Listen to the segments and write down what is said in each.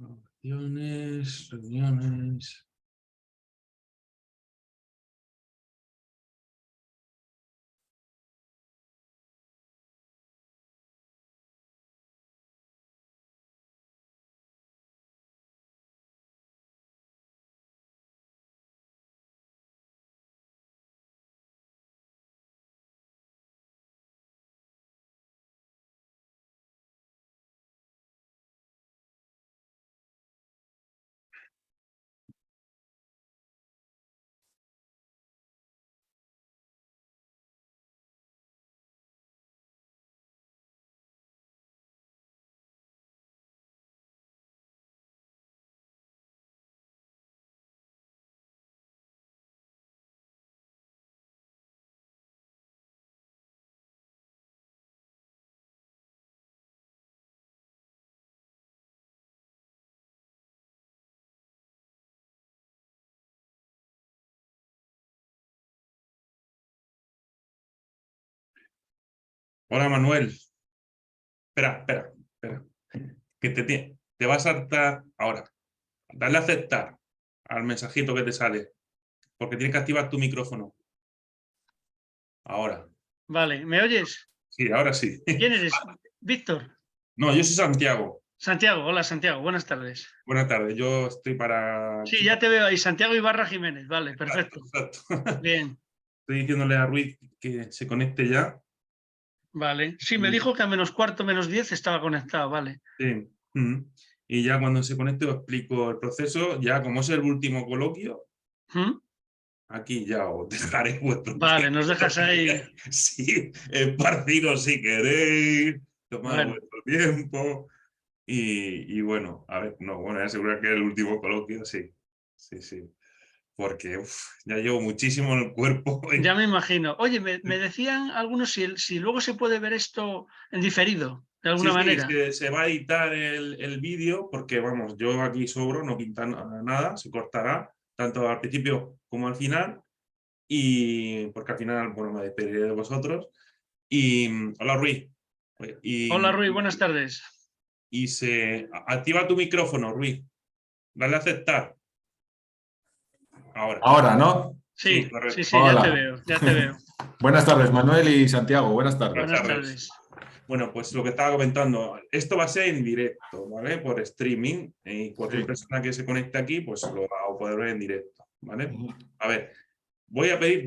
Opciones, reuniones. Hola Manuel. Espera. Que te va a saltar ahora. Dale a aceptar al mensajito que te sale. Porque tienes que activar tu micrófono. Ahora. Vale, ¿me oyes? Sí, ahora sí. ¿Quién eres? Víctor. No, yo soy Santiago. Santiago, hola Santiago, buenas tardes. Buenas tardes, yo estoy para... Sí, ya te veo ahí, Santiago Ibarra Jiménez, vale, perfecto. Exacto. Bien. Estoy diciéndole a Ruiz que se conecte ya. Vale, sí, me dijo que a -4, -10 estaba conectado, vale. Sí. Y ya cuando se conecte os explico el proceso. Ya como es el último coloquio, aquí ya os dejaré vuestro Vale, tiempo. nos dejas ahí. Sí, esparciros si queréis, tomad Bueno. vuestro tiempo. Y bueno, a ver, no, bueno, asegurar que es el último coloquio, sí. Sí. Porque ya llevo muchísimo en el cuerpo. Ya me imagino. Oye, me decían algunos si luego se puede ver esto en diferido, de alguna manera. Se va a editar el vídeo porque, vamos, yo aquí sobro, no pinta nada, se cortará, tanto al principio como al final, y porque al final, bueno, me despediré de vosotros. Y, hola Ruiz. Hola Ruiz, buenas tardes. Y activa tu micrófono, Ruiz. Dale a aceptar. Ahora, ¿no? Sí, correcto. sí, Hola. ya te veo. Buenas tardes, Manuel y Santiago, buenas tardes. Buenas tardes. Bueno, pues lo que estaba comentando, esto va a ser en directo, ¿vale? Por streaming, y cualquier persona que se conecte aquí, pues lo va a poder ver en directo, ¿vale? A ver, voy a pedir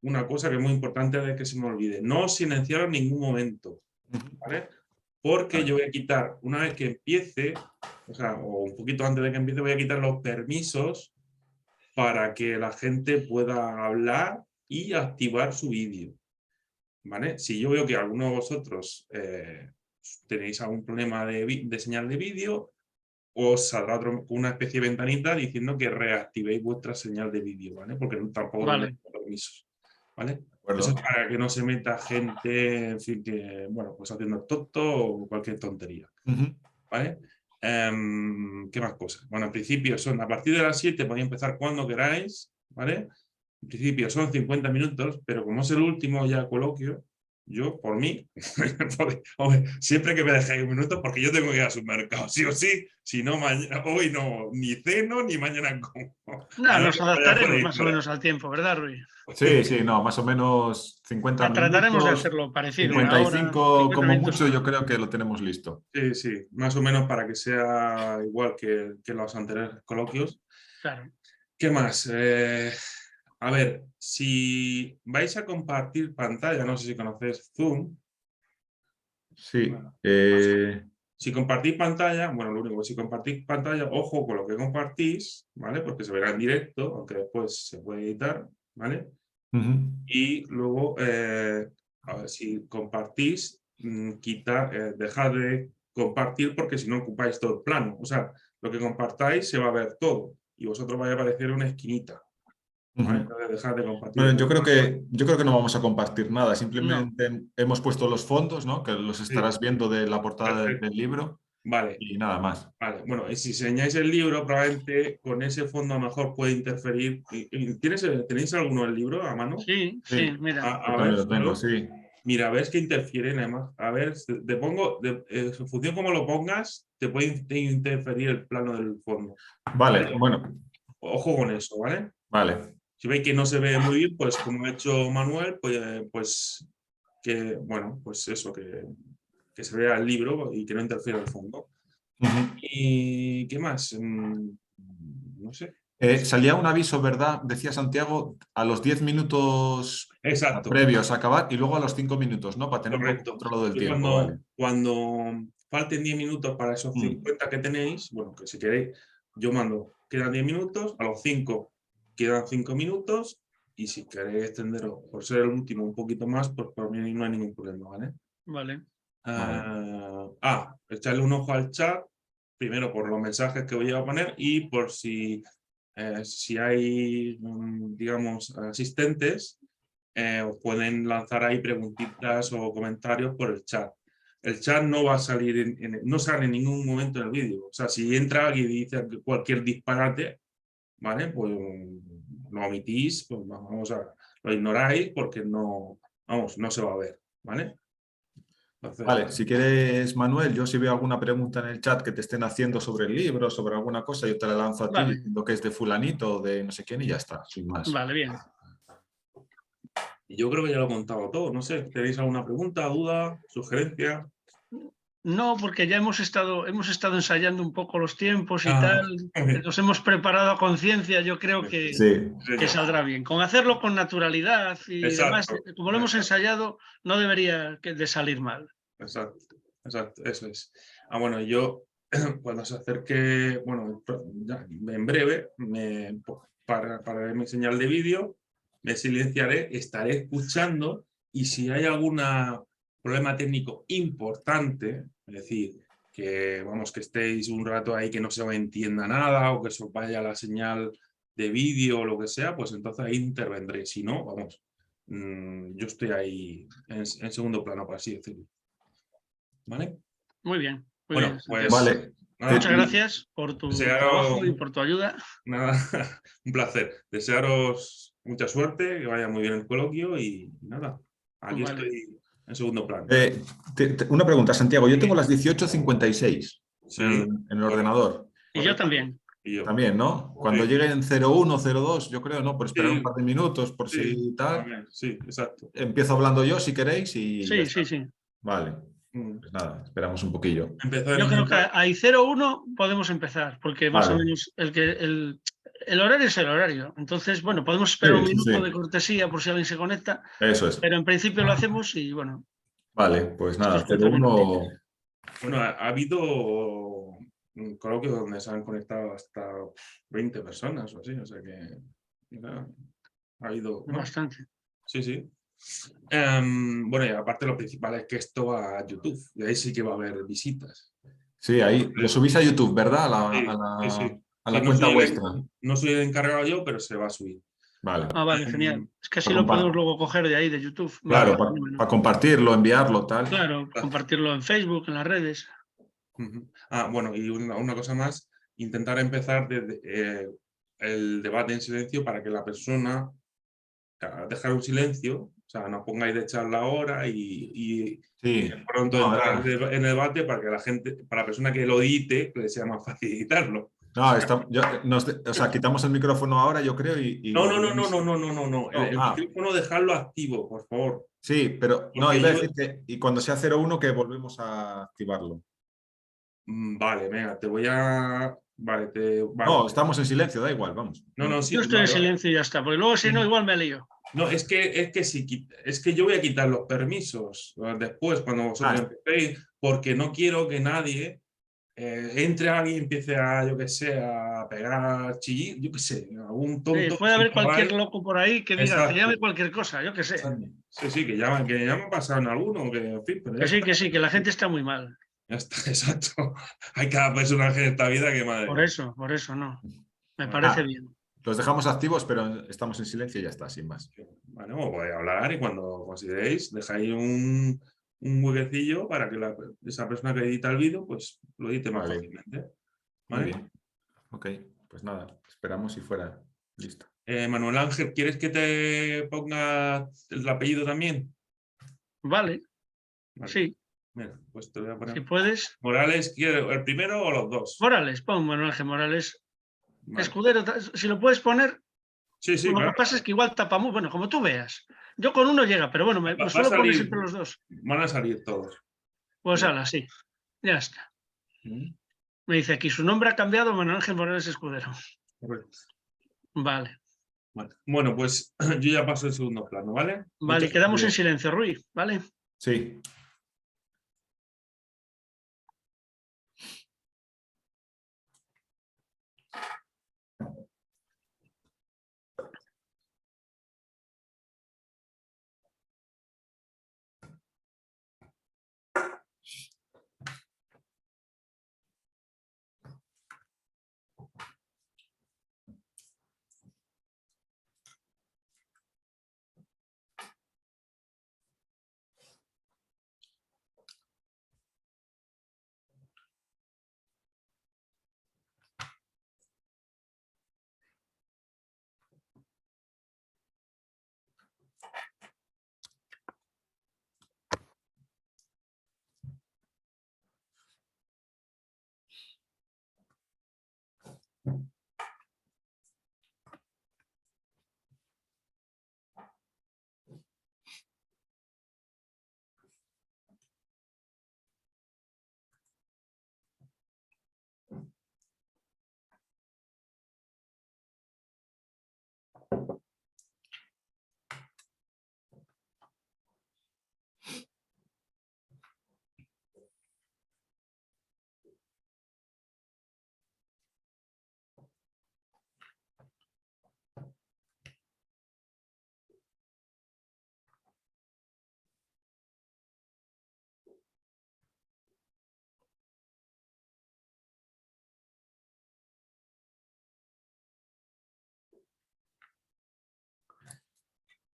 una cosa que es muy importante de que se me olvide. No silenciar en ningún momento, ¿vale? Porque yo voy a quitar, una vez que empiece, o un poquito antes de que empiece, voy a quitar los permisos para que la gente pueda hablar y activar su vídeo, ¿vale? Si yo veo que alguno de vosotros tenéis algún problema de señal de vídeo, os saldrá una especie de ventanita diciendo que reactivéis vuestra señal de vídeo, ¿vale? Porque tampoco vale. tengo permisos, ¿vale? Bueno. Eso es para que no se meta gente, en fin, que, bueno, pues haciendo tonto o cualquier tontería, ¿vale? ¿Qué más cosas? Bueno, en principio a partir de las 7 podéis empezar cuando queráis, ¿vale? En principio son 50 minutos, pero como es el último ya coloquio, yo, por mí, hombre, siempre que me dejéis un minuto, porque yo tengo que ir al supermercado, sí o sí, si no, hoy no, ni ceno, ni mañana como. No, nos adaptaremos más o menos al tiempo, ¿verdad, Ruiz? Sí, no, más o menos 50 minutos. Trataremos de hacerlo parecido. 55 como minutos. mucho, yo creo que lo tenemos listo. Sí, más o menos para que sea igual que los anteriores coloquios. Claro. ¿Qué más? A ver, si vais a compartir pantalla, no sé si conocéis Zoom. Sí. Si compartís pantalla, bueno, lo único, si compartís pantalla, ojo con lo que compartís, ¿vale? Porque se verá en directo, aunque después se puede editar, ¿vale? Y luego, a ver, si compartís, dejad de compartir porque si no ocupáis todo el plano. O sea, lo que compartáis se va a ver todo y vosotros vais a aparecer una esquinita. ¿Vale? Entonces dejad de compartir. Bueno, yo creo que no vamos a compartir nada, simplemente hemos puesto los fondos, ¿no? Que los estarás viendo de la portada del libro. Vale. Y nada más. Vale, bueno, y si enseñáis el libro, probablemente con ese fondo a lo mejor puede interferir. ¿Tenéis alguno del libro a mano? Sí, mira. A ver, lo tengo, sí. Mira, ves que interfieren además. A ver, te pongo, en función como lo pongas, te puede interferir el plano del fondo. Vale, bueno. Ojo con eso, ¿vale? Vale. Si veis que no se ve muy bien, pues como ha hecho Manuel, pues que, bueno, pues eso, que se vea el libro y que no interfiera el fondo. ¿Y qué más? No sé. Salía un aviso, ¿verdad? Decía Santiago, a los 10 minutos Exacto, previos a acabar y luego a los 5 minutos, ¿no? Para tener un poco correcto. controlado del Y tiempo, ¿vale? cuando falten 10 minutos para esos 50 que tenéis, bueno, que si queréis, yo mando, quedan 10 minutos, a los 5 quedan 5 minutos, y si queréis extenderos por ser el último un poquito más, pues por mí no hay ningún problema, ¿vale? Vale. Echarle un ojo al chat, primero por los mensajes que voy a poner y por si hay, digamos, asistentes, os pueden lanzar ahí preguntitas o comentarios por el chat. El chat no va a salir, no sale en ningún momento en el vídeo. O sea, si entra alguien y dice cualquier disparate, ¿vale? Pues lo omitís, pues lo ignoráis porque no, vamos, no se va a ver, ¿vale? Entonces, Vale, si quieres, Manuel, yo si veo alguna pregunta en el chat que te estén haciendo sobre el libro, sobre alguna cosa, yo te la lanzo a ti Vale. diciendo que es de fulanito o de no sé quién y ya está, sin más. Vale, bien. yo creo que ya lo he contado todo. No sé, ¿tenéis alguna pregunta, duda, sugerencia? No, porque ya hemos estado ensayando un poco los tiempos y tal. Bien. Nos hemos preparado a conciencia. Yo creo Sí, que saldrá bien. Con hacerlo con naturalidad y demás, Exacto, como lo hemos ensayado, no debería de salir mal. exacto, exacto, eso es. Bueno, yo cuando se acerque, bueno, ya en breve, para mi señal de vídeo, me silenciaré, estaré escuchando y si hay algún problema técnico importante, es decir, que vamos, que estéis un rato ahí que no se entienda nada o que se os vaya la señal de vídeo o lo que sea, pues entonces ahí intervendré. Si no, vamos, yo estoy ahí en segundo plano, por así decirlo. ¿Vale? Muy bien, muy Bueno, bien. pues vale. nada, Muchas gracias por tu trabajo y por tu ayuda. Nada, un placer. Desearos mucha suerte, que vaya muy bien el coloquio y nada, aquí Vale. estoy en segundo plano. Una pregunta, Santiago. Yo tengo las 18:56 Sí, en el ordenador. Y yo también. Y yo. También, ¿no? Cuando Sí. lleguen 01, 02, yo creo, ¿no? Por esperar un Sí, par de minutos, por sí, si tal. también, sí, exacto. Empiezo hablando yo, si queréis, y ya Sí, está. sí, sí. Vale. Pues nada, esperamos un poquillo. Empezar Yo en creo el que ahí 01 podemos empezar, porque más o Vale. menos el horario es el horario. Entonces, bueno, podemos Sí, esperar un sí, minuto sí. de cortesía por si alguien se conecta, Eso es. pero en principio lo hacemos y bueno, Vale, pues esto nada, es perfectamente. 01. Bueno, ha habido un coloquio donde se han conectado hasta 20 personas o así, o sea que nada, ha habido, ¿no? Bastante. Sí, sí. Bueno, y aparte lo principal es que esto va a YouTube, y ahí sí que va a haber visitas. Sí, ahí lo subís a YouTube, ¿verdad? Sí, sí. A Sí, la cuenta vuestra. no soy el encargado yo, pero se va a subir. Vale. Vale, genial. Es que así Para lo podemos luego coger de ahí, de YouTube. claro, Vale, fenómeno. para compartirlo, enviarlo, tal. Claro, compartirlo en Facebook, en las redes. Bueno, y una cosa más, intentar empezar desde el debate en silencio para que la persona, dejar un silencio, o sea, no pongáis de echar la hora y Sí. pronto No, entrar en el debate para que la gente, para la persona que lo edite, le sea más fácil editarlo. no, o sea, quitamos el micrófono ahora, yo creo, y No, volvemos. no. El micrófono dejarlo activo, por favor. Sí, pero no, Porque iba a yo, decir que y cuando sea 01 que volvemos a activarlo. vale, venga, te voy a, vale, No, vale. estamos en silencio, da igual, vamos. No, Yo sí, estoy en vale, vale. silencio y ya está, porque luego si no, igual me lío. No, es que es que yo voy a quitar los permisos después, cuando vosotros empecéis, porque no quiero que nadie entre alguien y empiece a, yo qué sé, a pegar, chillir, yo qué sé, algún Sí, tonto puede sin haber cualquier pagar. loco por ahí que diga, que Exacto, llame cualquier cosa, yo qué sé. exacto. Sí, sí, que ya me ha pasado en alguno, que en fin, pero ya está. Que sí, que la gente está muy mal. Ya está, exacto. Hay cada personaje en esta vida que madre mía. Por eso no. Me Vale, parece bien. Los dejamos activos, pero estamos en silencio y ya está, sin más. vale, o podéis hablar y cuando consideréis, dejáis un huequecillo para que esa persona que edita el vídeo, pues lo edite más Vale. fácilmente. Muy ¿Vale? bien. Ok, pues nada, esperamos si fuera listo. Manuel Ángel, ¿quieres que te ponga el apellido también? Vale, Vale. sí. Mira, pues te voy a poner. Si puedes. Morales, ¿quiero el primero o los dos? Morales, pon Manuel Ángel Morales. Vale. Escudero, si lo puedes poner. Sí, sí, Lo claro. que pasa es que igual tapamos, bueno, como tú veas. Yo con uno llega, pero bueno, me Va a suelo poner salir, siempre los dos. van a salir todos. Pues Mira. ala, sí. Ya está. Mm, Me dice aquí, su nombre ha cambiado, Manuel Ángel Morales Escudero. correcto. Vale. Vale. Bueno, pues yo ya paso el segundo plano, ¿vale? Vale, Muchas quedamos en gracias. silencio, Rui, ¿vale? Sí.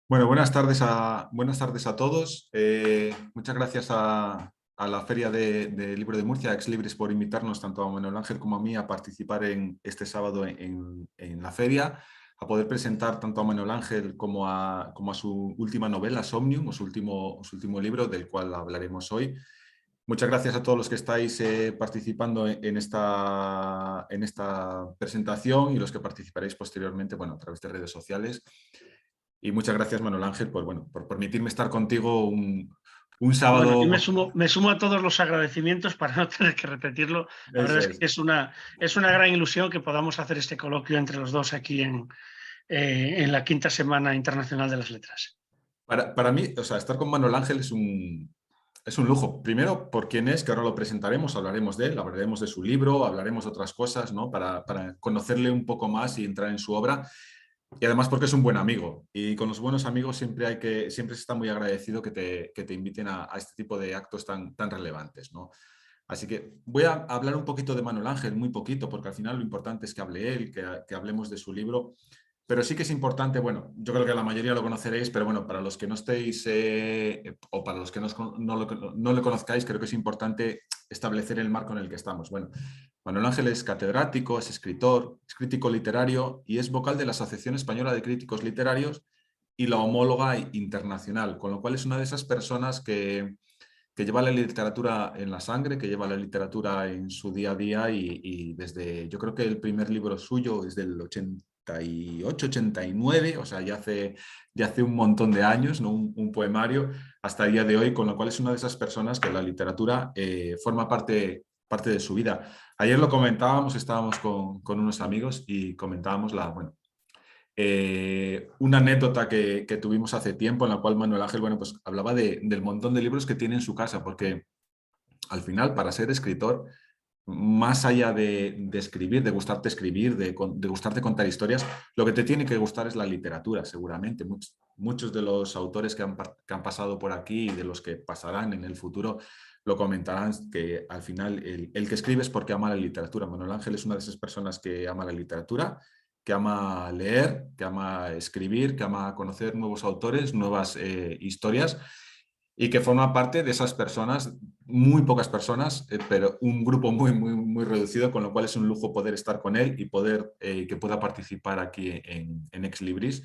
Bueno, buenas tardes a todos. Muchas gracias a la Feria de Libro de Murcia, Ex Libris, por invitarnos tanto a Manuel Ángel como a mí a participar en este sábado en la feria, a poder presentar tanto a Manuel Ángel como a su última novela, Somnium, o su último libro, del cual hablaremos hoy. Muchas gracias a todos los que estáis participando en esta presentación y los que participaréis posteriormente, bueno, a través de redes sociales. Y muchas gracias, Manuel Ángel, por permitirme estar contigo un sábado. Bueno, yo me sumo a todos los agradecimientos para no tener que repetirlo. La verdad es que es una gran ilusión que podamos hacer este coloquio entre los dos aquí en la 5ª Semana Internacional de las Letras. Para mí, o sea, estar con Manuel Ángel es un lujo. Primero, por quién es, que ahora lo presentaremos, hablaremos de él, hablaremos de su libro, hablaremos de otras cosas, ¿no? Para conocerle un poco más y entrar en su obra. Y además porque es un buen amigo. Y con los buenos amigos siempre se está muy agradecido que te inviten a este tipo de actos tan relevantes, ¿no? Así que voy a hablar un poquito de Manuel Ángel, muy poquito, porque al final lo importante es que hable él, que hablemos de su libro. Pero sí que es importante, bueno, yo creo que la mayoría lo conoceréis, pero bueno, para los que no estéis o para los que no lo conozcáis, creo que es importante establecer el marco en el que estamos. Bueno, Manuel Ángel es catedrático, es escritor, es crítico literario y es vocal de la Asociación Española de Críticos Literarios y la homóloga internacional, con lo cual es una de esas personas que lleva la literatura en la sangre, que lleva la literatura en su día a día y desde, yo creo que el primer libro suyo es del 88, 89, o sea, ya hace un montón de años, ¿no? Un poemario, hasta el día de hoy, con lo cual es una de esas personas que la literatura forma parte de su vida. Ayer lo comentábamos, estábamos con unos amigos y comentábamos una anécdota que tuvimos hace tiempo en la cual Manuel Ángel, bueno, pues hablaba del montón de libros que tiene en su casa, porque al final, para ser escritor, más allá de escribir, de gustarte escribir, de gustarte contar historias, lo que te tiene que gustar es la literatura, seguramente. Muchos de los autores que han pasado por aquí y de los que pasarán en el futuro lo comentarán, que al final el que escribe es porque ama la literatura. Manuel Ángel es una de esas personas que ama la literatura, que ama leer, que ama escribir, que ama conocer nuevos autores, nuevas historias, y que forma parte de esas personas, muy pocas personas, pero un grupo muy reducido, con lo cual es un lujo poder estar con él y que pueda participar aquí en Ex Libris.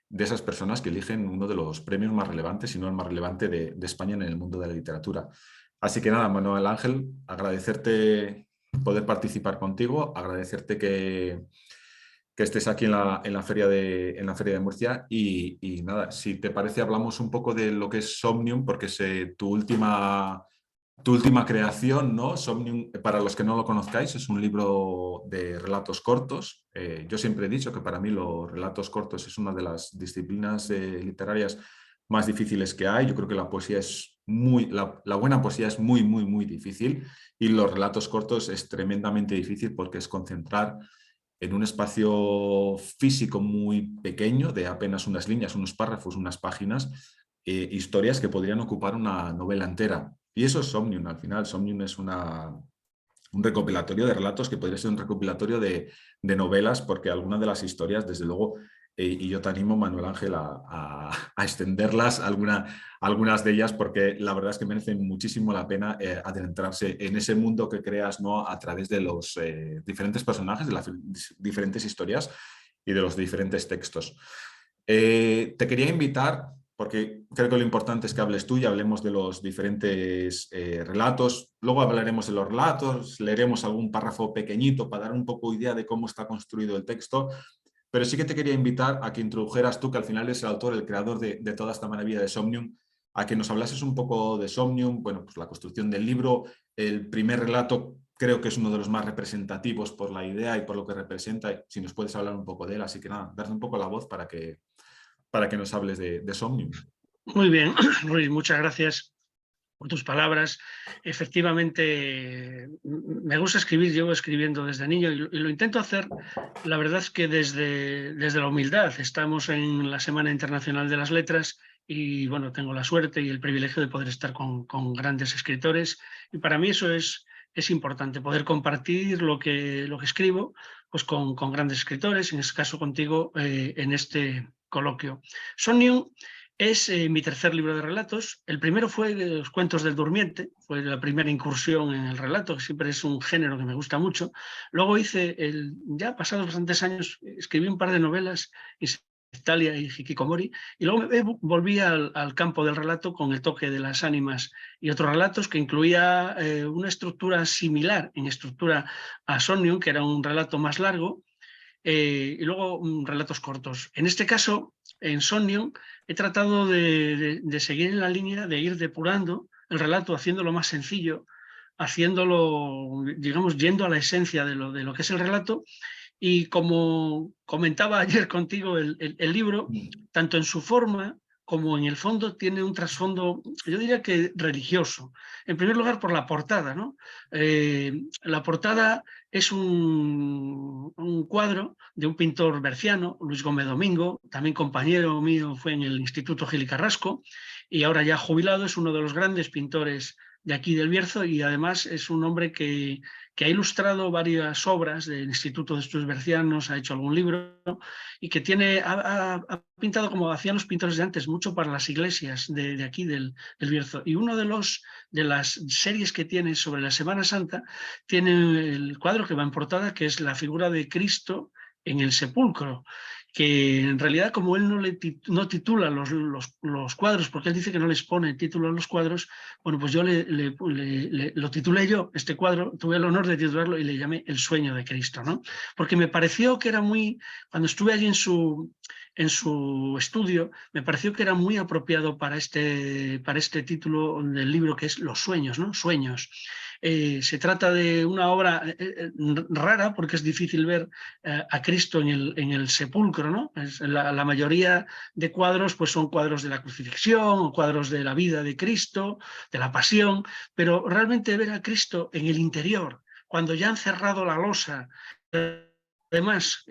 de esas personas que eligen uno de los premios más relevantes, si no el más relevante de España en el mundo de la literatura. Así que nada, Manuel Ángel, agradecerte poder participar contigo, agradecerte que estés aquí en la feria de Murcia y nada, si te parece hablamos un poco de lo que es Somnium, porque es tu última creación, ¿no? Somnium, para los que no lo conozcáis, es un libro de relatos cortos. Yo siempre he dicho que para mí los relatos cortos es una de las disciplinas literarias más difíciles que hay. Yo creo que la poesía es la buena poesía es muy, muy, muy difícil y los relatos cortos es tremendamente difícil porque es concentrar en un espacio físico muy pequeño, de apenas unas líneas, unos párrafos, unas páginas, historias que podrían ocupar una novela entera. Y eso es Somnium, al final. Somnium es un recopilatorio de relatos que podría ser un recopilatorio de novelas, porque algunas de las historias, desde luego, y yo te animo, Manuel Ángel, a extenderlas, algunas de ellas, porque la verdad es que merecen muchísimo la pena adentrarse en ese mundo que creas, ¿no? A través de los diferentes personajes, de las diferentes historias y de los diferentes textos. Te quería invitar, porque creo que lo importante es que hables tú y hablemos de los diferentes relatos. Luego hablaremos de los relatos, leeremos algún párrafo pequeñito para dar un poco idea de cómo está construido el texto. Pero sí que te quería invitar a que introdujeras tú, que al final es el autor, el creador de toda esta maravilla de Somnium, a que nos hablases un poco de Somnium, bueno, pues la construcción del libro. El primer relato creo que es uno de los más representativos por la idea y por lo que representa. Si nos puedes hablar un poco de él, así que nada, darle un poco la voz para que nos hables de Somnium. Muy bien, Luis, muchas gracias por tus palabras. Efectivamente, me gusta escribir, llevo escribiendo desde niño y lo intento hacer, la verdad es que desde la humildad. Estamos en la Semana Internacional de las Letras y bueno, tengo la suerte y el privilegio de poder estar con grandes escritores y para mí eso es importante, poder compartir lo que escribo pues con grandes escritores, en este caso contigo en este coloquio. Somnium es mi tercer libro de relatos. El primero fue Los cuentos del durmiente, fue la primera incursión en el relato, que siempre es un género que me gusta mucho. Luego ya pasados bastantes años, escribí un par de novelas, Italia y Hikikomori, y luego volví al campo del relato con El toque de las ánimas y otros relatos que incluía una estructura similar en estructura a Somnium, que era un relato más largo, y luego relatos cortos. En este caso, en Somnium, he tratado de seguir en la línea de ir depurando el relato, haciéndolo más sencillo, haciéndolo, digamos, yendo a la esencia de lo que es el relato. Y como comentaba ayer contigo, el libro, tanto en su forma como en el fondo, tiene un trasfondo, yo diría que religioso. En primer lugar, por la portada, ¿no? La portada es un cuadro de un pintor berciano, Luis Gómez Domingo, también compañero mío, fue en el Instituto Gil y Carrasco, y ahora ya jubilado, es uno de los grandes pintores de aquí del Bierzo y además es un hombre que ha ilustrado varias obras del Instituto de Estudios Bercianos, ha hecho algún libro y que ha pintado como hacían los pintores de antes, mucho para las iglesias de aquí del Bierzo. Y uno de las series que tiene sobre la Semana Santa tiene el cuadro que va en portada, que es la figura de Cristo en el sepulcro, que en realidad como él no titula los cuadros, porque él dice que no les pone título a los cuadros, bueno, pues yo lo titulé yo, este cuadro, tuve el honor de titularlo y le llamé El sueño de Cristo, ¿no? Porque me pareció que era cuando estuve allí en su estudio, me pareció que era muy apropiado para este título del libro, que es Los sueños, ¿no? Sueños. Se trata de una obra rara porque es difícil ver a Cristo en el sepulcro, ¿no? La mayoría de cuadros pues son cuadros de la crucifixión o cuadros de la vida de Cristo, de la pasión, pero realmente ver a Cristo en el interior, cuando ya han cerrado la losa, además,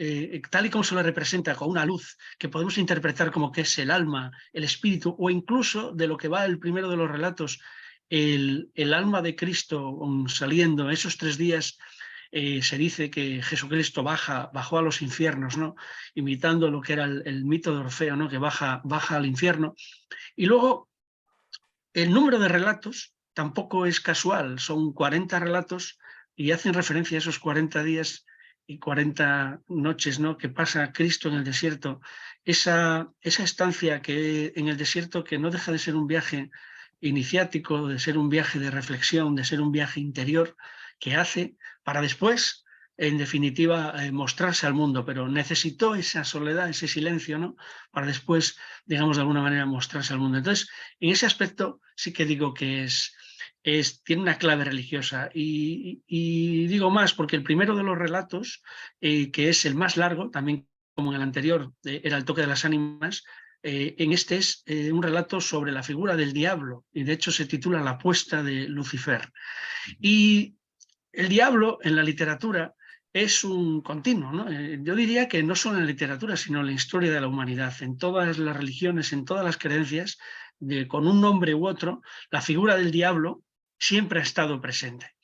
tal y como se lo representa, con una luz que podemos interpretar como que es el alma, el espíritu, o incluso de lo que va el primero de los relatos, el alma de Cristo saliendo esos 3 días. Se dice que Jesucristo bajó a los infiernos, ¿no? Imitando lo que era el mito de Orfeo, ¿no? Que baja al infierno. Y luego, el número de relatos tampoco es casual, son 40 relatos y hacen referencia a esos 40 días y 40 noches, ¿no?, que pasa Cristo en el desierto, esa estancia que en el desierto, que no deja de ser un viaje iniciático, de ser un viaje de reflexión, de ser un viaje interior que hace para después, en definitiva, mostrarse al mundo, pero necesitó esa soledad, ese silencio, ¿no?, para después, digamos, de alguna manera mostrarse al mundo. Entonces, en ese aspecto sí que digo que tiene una clave religiosa. Y digo más, porque el primero de los relatos, que es el más largo, también como en el anterior era el toque de las ánimas, en este es un relato sobre la figura del diablo, y de hecho se titula La apuesta de Lucifer. Y el diablo en la literatura es un continuo, ¿no? Yo diría que no solo en la literatura, sino en la historia de la humanidad, en todas las religiones, en todas las creencias, con un nombre u otro, la figura del diablo siempre ha estado presente.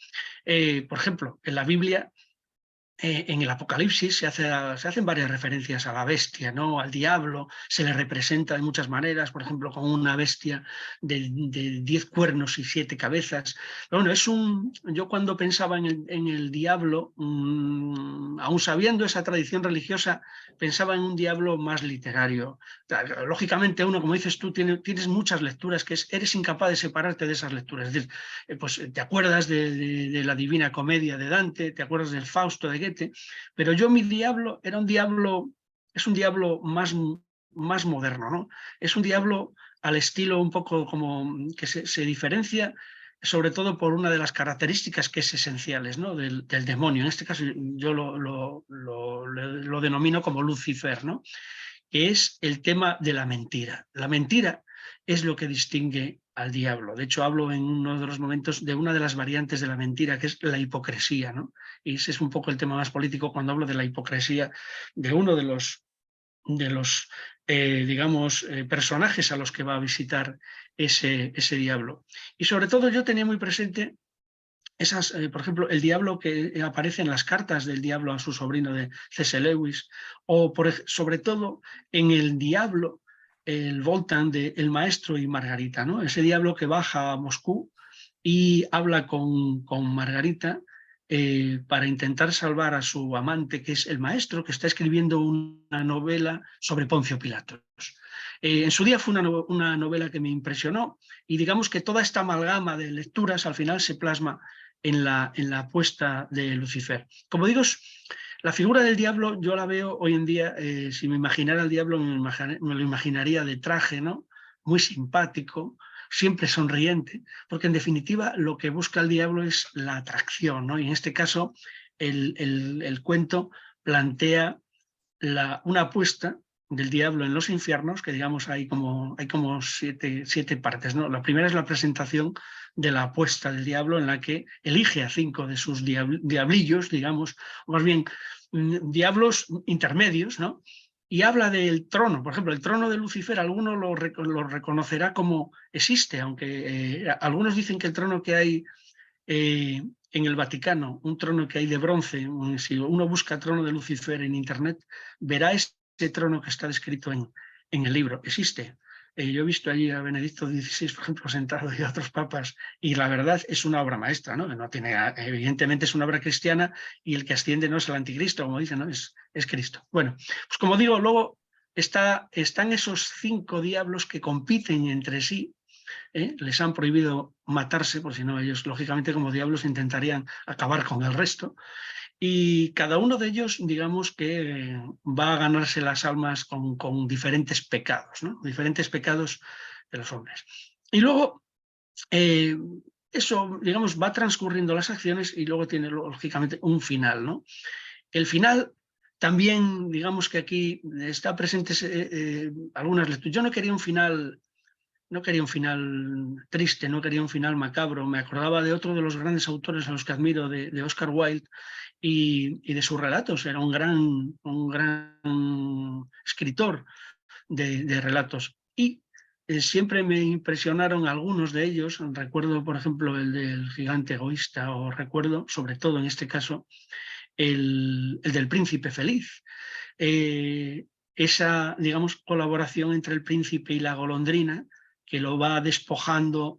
Por ejemplo, en la Biblia, en el Apocalipsis se hacen varias referencias a la bestia, ¿no?, al diablo, se le representa de muchas maneras, por ejemplo, como una bestia de 10 cuernos y 7 cabezas. Pero bueno, yo cuando pensaba en el diablo, aún sabiendo esa tradición religiosa, pensaba en un diablo más literario. Lógicamente uno, como dices tú, tienes muchas lecturas que eres incapaz de separarte de esas lecturas. Es decir, pues te acuerdas de la Divina Comedia de Dante, te acuerdas del Fausto de Goethe, pero mi diablo es un diablo más moderno, ¿no? Es un diablo al estilo un poco como que se diferencia sobre todo por una de las características que es esenciales, ¿no?, del demonio. En este caso yo lo denomino como Lucifer, ¿no?, que es el tema de la mentira. La mentira es lo que distingue al diablo. De hecho, hablo en uno de los momentos de una de las variantes de la mentira, que es la hipocresía, ¿no? Y ese es un poco el tema más político cuando hablo de la hipocresía de uno de los personajes a los que va a visitar ese diablo. Y sobre todo yo tenía muy presente por ejemplo, el diablo que aparece en las cartas del diablo a su sobrino de C.S. Lewis, o sobre todo en el diablo, el Voltan de El Maestro y Margarita, ¿no? Ese diablo que baja a Moscú y habla con Margarita para intentar salvar a su amante, que es el maestro, que está escribiendo una novela sobre Poncio Pilatos. En su día fue una novela que me impresionó, y digamos que toda esta amalgama de lecturas al final se plasma en la apuesta de Lucifer. Como digo, la figura del diablo yo la veo hoy en día, si me imaginara el diablo me lo imaginaría de traje, ¿no?, muy simpático, siempre sonriente, porque en definitiva lo que busca el diablo es la atracción, ¿no? Y en este caso el cuento plantea una apuesta del diablo en los infiernos, que digamos hay como siete partes, ¿no? La primera es la presentación de la apuesta del diablo, en la que elige a 5 de sus diablillos, digamos, o más bien diablos intermedios, ¿no? Y habla del trono. Por ejemplo, el trono de Lucifer, alguno lo reconocerá como existe, aunque algunos dicen que el trono que hay en el Vaticano, un trono que hay de bronce, si uno busca trono de Lucifer en internet, verá ese trono que está descrito en el libro. Existe. Yo he visto allí a Benedicto XVI, por ejemplo, sentado, y a otros papas, y la verdad es una obra maestra, ¿no? Evidentemente es una obra cristiana, y el que asciende no es el anticristo, como dicen, ¿no? Es Cristo. Bueno, pues como digo, luego están esos 5 diablos que compiten entre sí. Les han prohibido matarse, por si no ellos, lógicamente, como diablos, intentarían acabar con el resto. Y cada uno de ellos, digamos que va a ganarse las almas con diferentes pecados, ¿no? Diferentes pecados de los hombres. Y luego, eso, digamos, va transcurriendo las acciones, y luego tiene, lógicamente, un final, ¿no? El final también, digamos que aquí está presente algunas lecturas. Yo no quería un final triste, no quería un final macabro. Me acordaba de otro de los grandes autores a los que admiro, de Oscar Wilde, y de sus relatos. Era un gran escritor de relatos. Y siempre me impresionaron algunos de ellos. Recuerdo, por ejemplo, el del gigante egoísta, o recuerdo, sobre todo en este caso, el del príncipe feliz. Esa, digamos, colaboración entre el príncipe y la golondrina, que lo va despojando,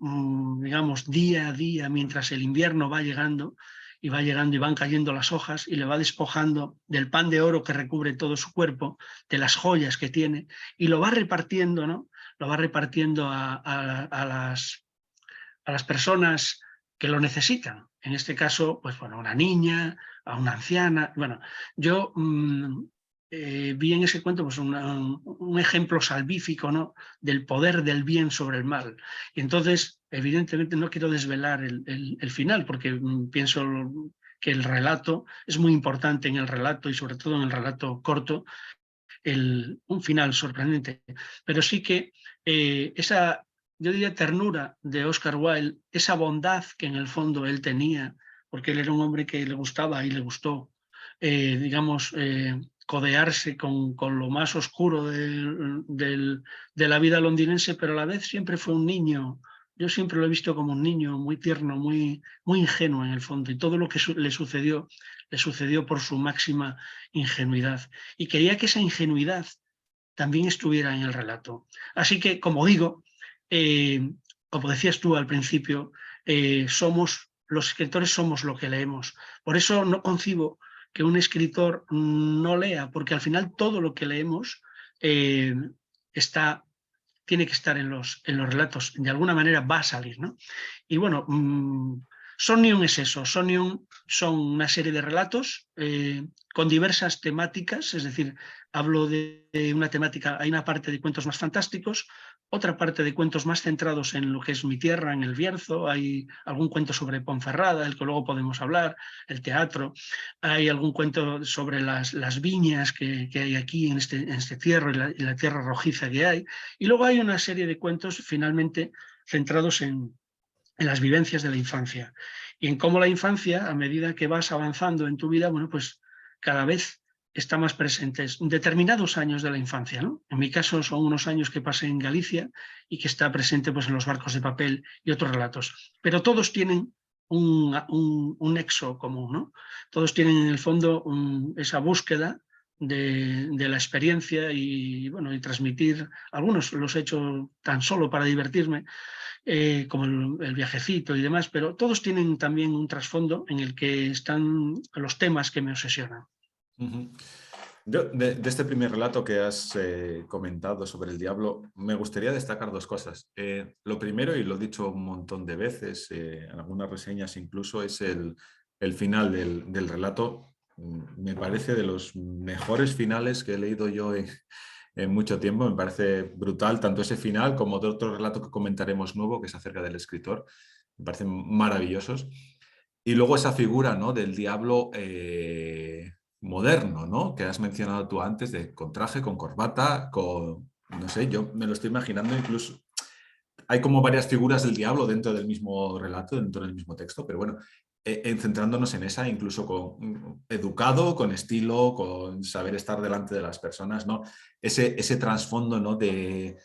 digamos, día a día mientras el invierno va llegando, y va llegando y van cayendo las hojas y le va despojando del pan de oro que recubre todo su cuerpo, de las joyas que tiene, y lo va repartiendo, ¿no? Lo va repartiendo a las personas que lo necesitan. En este caso, pues bueno, a una niña, a una anciana. Bueno, yo vi en ese cuento pues un ejemplo salvífico, ¿no?, del poder del bien sobre el mal. Y entonces, evidentemente, no quiero desvelar el final, porque pienso que el relato es muy importante en el relato y sobre todo en el relato corto, un final sorprendente. Pero sí que esa, yo diría, ternura de Oscar Wilde, esa bondad que en el fondo él tenía, porque él era un hombre que le gustaba y le gustó, digamos, codearse con lo más oscuro de la vida londinense, pero a la vez siempre fue un niño. Yo siempre lo he visto como un niño muy tierno, muy ingenuo en el fondo, y todo lo que le sucedió por su máxima ingenuidad. Y quería que esa ingenuidad también estuviera en el relato. Así que, como digo, como decías tú al principio, los escritores somos lo que leemos. Por eso no concibo que un escritor no lea, porque al final todo lo que leemos eh, tiene que estar en los relatos, de alguna manera va a salir, ¿no? Y bueno, Somnium es eso. Somnium son una serie de relatos con diversas temáticas, es decir, hablo de una temática, hay una parte de cuentos más fantásticos, otra parte de cuentos más centrados en lo que es mi tierra, en el Bierzo, hay algún cuento sobre Ponferrada, del que luego podemos hablar, el teatro, hay algún cuento sobre las viñas que hay aquí en este tierra y la tierra rojiza que hay, y luego hay una serie de cuentos finalmente centrados en las vivencias de la infancia y en cómo la infancia, a medida que vas avanzando en tu vida, bueno, pues cada vez está más presente en determinados años de la infancia, ¿no? En mi caso son unos años que pasé en Galicia y que está presente pues en los barcos de papel y otros relatos, pero todos tienen un nexo común, ¿no? Todos tienen en el fondo esa búsqueda de la experiencia y, bueno, y transmitir. Algunos los he hecho tan solo para divertirme, como el viajecito y demás, pero todos tienen también un trasfondo en el que están los temas que me obsesionan. Uh-huh. Yo, de este primer relato que has comentado sobre el diablo, me gustaría destacar dos cosas. Lo primero, y lo he dicho un montón de veces, en algunas reseñas incluso, es el final del relato. Me parece de los mejores finales que he leído yo en mucho tiempo. Me parece brutal, tanto ese final como de otro relato que comentaremos nuevo, que es acerca del escritor. Me parecen maravillosos. Y luego esa figura, ¿no?, del diablo moderno, ¿no?, que has mencionado tú antes, con traje, con corbata, no sé, yo me lo estoy imaginando incluso. Hay como varias figuras del diablo dentro del mismo relato, dentro del mismo texto, pero bueno, centrándonos en esa, incluso educado, con estilo, con saber estar delante de las personas, ¿no? Ese trasfondo, ¿no?, de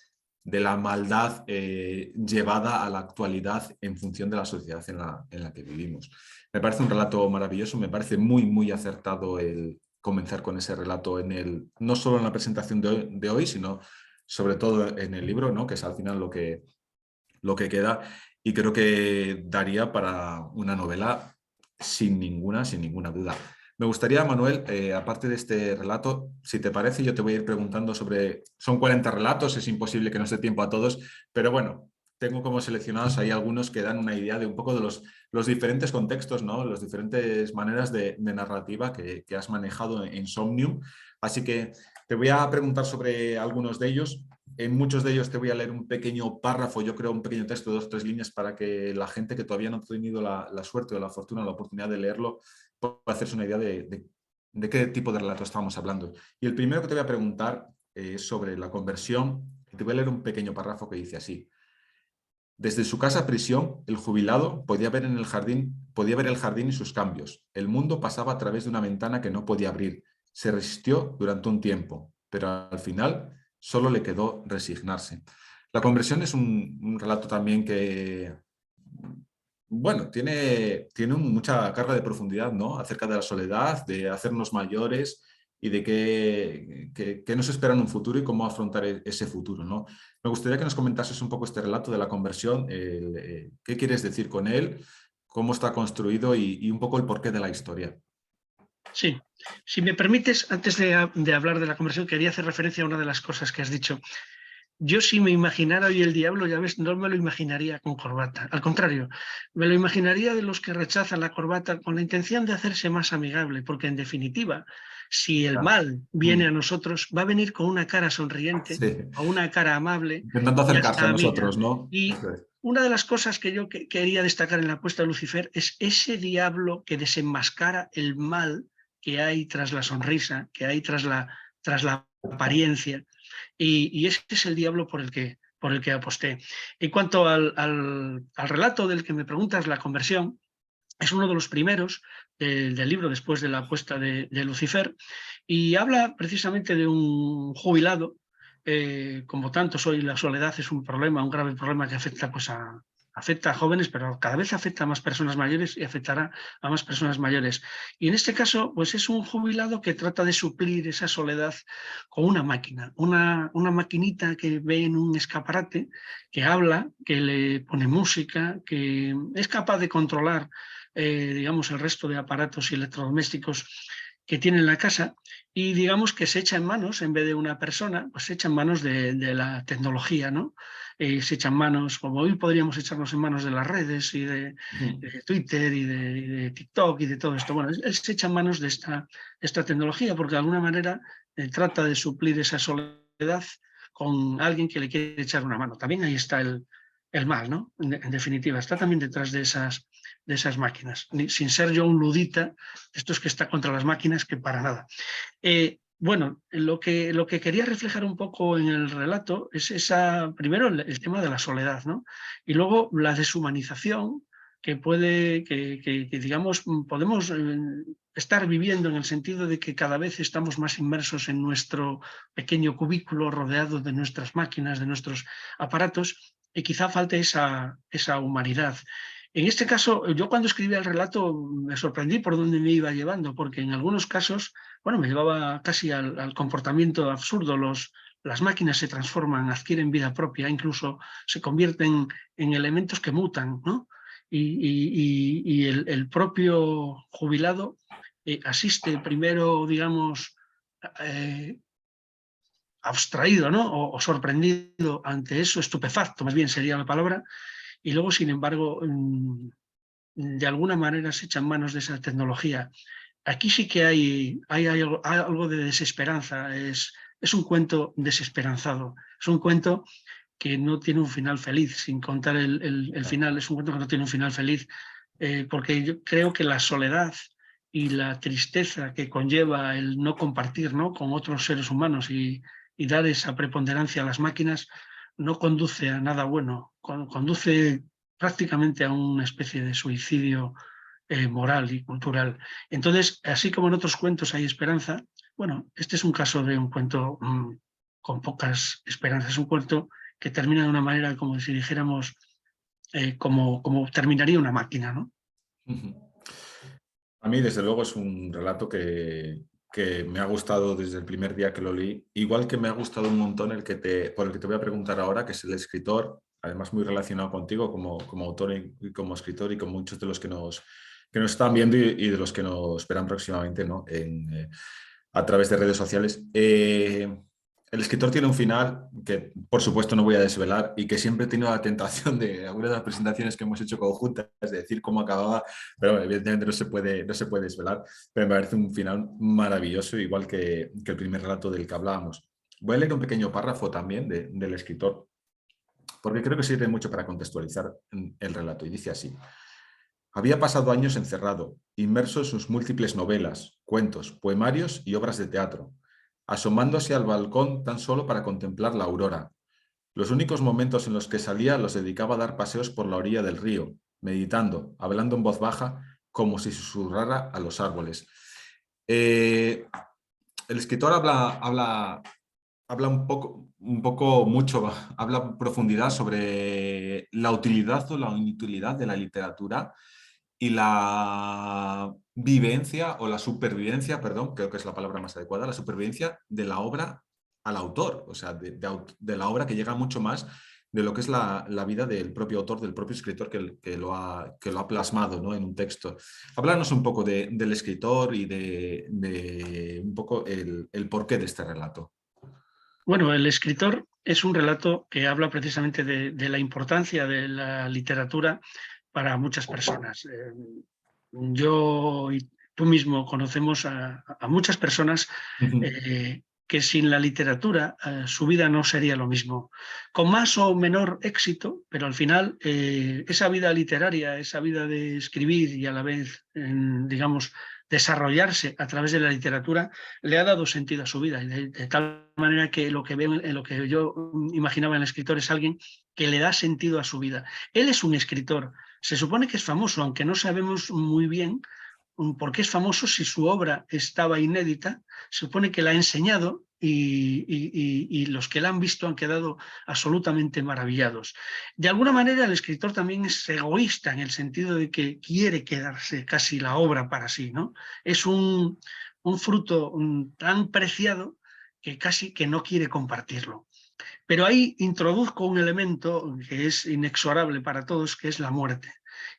la maldad llevada a la actualidad en función de la sociedad en la que vivimos. Me parece un relato maravilloso, me parece muy, muy acertado el comenzar con ese relato no solo en la presentación de hoy, sino sobre todo en el libro, ¿no?, que es al final lo que queda, y creo que daría para una novela sin ninguna duda. Me gustaría, Manuel, aparte de este relato, si te parece, yo te voy a ir preguntando son 40 relatos, es imposible que nos dé tiempo a todos, pero bueno, tengo como seleccionados ahí algunos que dan una idea de un poco de los diferentes contextos, ¿no?, las diferentes maneras de narrativa que has manejado en Somnium. Así que te voy a preguntar sobre algunos de ellos. En muchos de ellos te voy a leer un pequeño párrafo, yo creo un pequeño texto de 2 o 3 líneas para que la gente que todavía no ha tenido la suerte o la fortuna o la oportunidad de leerlo pueda hacerse una idea de qué tipo de relato estamos hablando. Y el primero que te voy a preguntar es sobre la conversión. Te voy a leer un pequeño párrafo que dice así. Desde su casa-prisión, el jubilado podía ver el jardín y sus cambios. El mundo pasaba a través de una ventana que no podía abrir. Se resistió durante un tiempo, pero al final solo le quedó resignarse. La conversión es un relato también que, bueno, tiene mucha carga de profundidad, ¿no?, acerca de la soledad, de hacernos mayores y de qué nos espera en un futuro y cómo afrontar ese futuro, ¿no? Me gustaría que nos comentases un poco este relato de la conversión, qué quieres decir con él, cómo está construido y un poco el porqué de la historia. Sí, si me permites, antes de hablar de la conversión, quería hacer referencia a una de las cosas que has dicho. Yo si me imaginara hoy el diablo, ya ves, no me lo imaginaría con corbata. Al contrario, me lo imaginaría de los que rechazan la corbata con la intención de hacerse más amigable, porque en definitiva, si el mal viene a nosotros, va a venir con una cara sonriente, Sí. con una cara amable Intentando y acercarse a hasta amiga. nosotros, ¿no? Y una de las cosas que yo quería destacar en la apuesta de Lucifer es ese diablo que desenmascara el mal que hay tras la sonrisa, que hay tras la apariencia. Y ese es el diablo por el que aposté. En cuanto al relato del que me preguntas, la conversión, es uno de los primeros del libro después de la apuesta de Lucifer, y habla precisamente de un jubilado. Como tantos hoy, la soledad es un problema, un grave problema que afecta pues afecta a jóvenes, pero cada vez afecta a más personas mayores y afectará a más personas mayores. Y en este caso, pues es un jubilado que trata de suplir esa soledad con una máquina, una maquinita que ve en un escaparate, que habla, que le pone música, que es capaz de controlar digamos, el resto de aparatos y electrodomésticos que tiene en la casa, y digamos que se echa en manos, en vez de una persona, pues se echa en manos de la tecnología, ¿no? Se echan manos, como hoy podríamos echarnos en manos de las redes y de Twitter y de TikTok y de todo esto. Bueno, él se echa en manos de esta tecnología porque de alguna manera trata de suplir esa soledad con alguien que le quiere echar una mano. También ahí está el mal, ¿no? En definitiva, está también detrás de esas máquinas, sin ser yo un ludita, esto es que está contra las máquinas, que para nada. Bueno, lo que quería reflejar un poco en el relato es primero el tema de la soledad, ¿no? Y luego la deshumanización que puede, que digamos, podemos estar viviendo en el sentido de que cada vez estamos más inmersos en nuestro pequeño cubículo rodeado de nuestras máquinas, de nuestros aparatos, y quizá falte esa humanidad. En este caso, yo cuando escribí el relato me sorprendí por dónde me iba llevando, porque en algunos casos, bueno, me llevaba casi al comportamiento absurdo. Las máquinas se transforman, adquieren vida propia, incluso se convierten en elementos que mutan, ¿no? Y el propio jubilado asiste primero, digamos, eh, abstraído, ¿no? O sorprendido ante eso, estupefacto, más bien sería la palabra, y luego, sin embargo, de alguna manera se echan manos de esa tecnología. Aquí sí que hay algo de desesperanza, es un cuento desesperanzado, es un cuento que no tiene un final feliz, sin contar el final, es un cuento que no tiene un final feliz, porque yo creo que la soledad y la tristeza que conlleva el no compartir, ¿no?, con otros seres humanos y dar esa preponderancia a las máquinas no conduce a nada bueno, conduce prácticamente a una especie de suicidio moral y cultural. Entonces, así como en otros cuentos hay esperanza, bueno, este es un caso de un cuento con pocas esperanzas, es un cuento que termina de una manera como si dijéramos, como terminaría una máquina, ¿no? A mí, desde luego, es un relato que me ha gustado desde el primer día que lo leí, igual que me ha gustado un montón por el que te voy a preguntar ahora, que es el escritor, además muy relacionado contigo como autor y como escritor y con muchos de los que nos están viendo y de los que nos verán próximamente, ¿no?, a través de redes sociales. El escritor tiene un final que, por supuesto, no voy a desvelar y que siempre he tenido la tentación de algunas de las presentaciones que hemos hecho conjuntas, de decir cómo acababa, pero bueno, evidentemente no se puede desvelar, pero me parece un final maravilloso, igual que el primer relato del que hablábamos. Voy a leer un pequeño párrafo también del escritor, porque creo que sirve mucho para contextualizar el relato, y dice así: había pasado años encerrado, inmerso en sus múltiples novelas, cuentos, poemarios y obras de teatro, asomándose al balcón tan solo para contemplar la aurora. Los únicos momentos en los que salía los dedicaba a dar paseos por la orilla del río, meditando, hablando en voz baja, como si susurrara a los árboles. El escritor habla mucho, habla en profundidad sobre la utilidad o la inutilidad de la literatura y la vivencia o la supervivencia, perdón, creo que es la palabra más adecuada, la supervivencia de la obra al autor, o sea, de la obra que llega mucho más de lo que es la vida del propio autor, del propio escritor que lo ha plasmado, ¿no?, en un texto. Háblanos un poco del escritor y de un poco el porqué de este relato. Bueno, el escritor es un relato que habla precisamente de la importancia de la literatura para muchas personas. Yo y tú mismo conocemos a muchas personas que sin la literatura su vida no sería lo mismo. Con más o menor éxito, pero al final esa vida literaria, esa vida de escribir y a la vez, digamos, desarrollarse a través de la literatura, le ha dado sentido a su vida. Y de tal manera que lo que veo, en lo que yo imaginaba en el escritor es alguien que le da sentido a su vida. Él es un escritor. Se supone que es famoso, aunque no sabemos muy bien por qué es famoso si su obra estaba inédita. Se supone que la ha enseñado y los que la han visto han quedado absolutamente maravillados. De alguna manera el escritor también es egoísta en el sentido de que quiere quedarse casi la obra para sí, ¿no? Es un fruto tan preciado que casi que no quiere compartirlo. Pero ahí introduzco un elemento que es inexorable para todos, que es la muerte.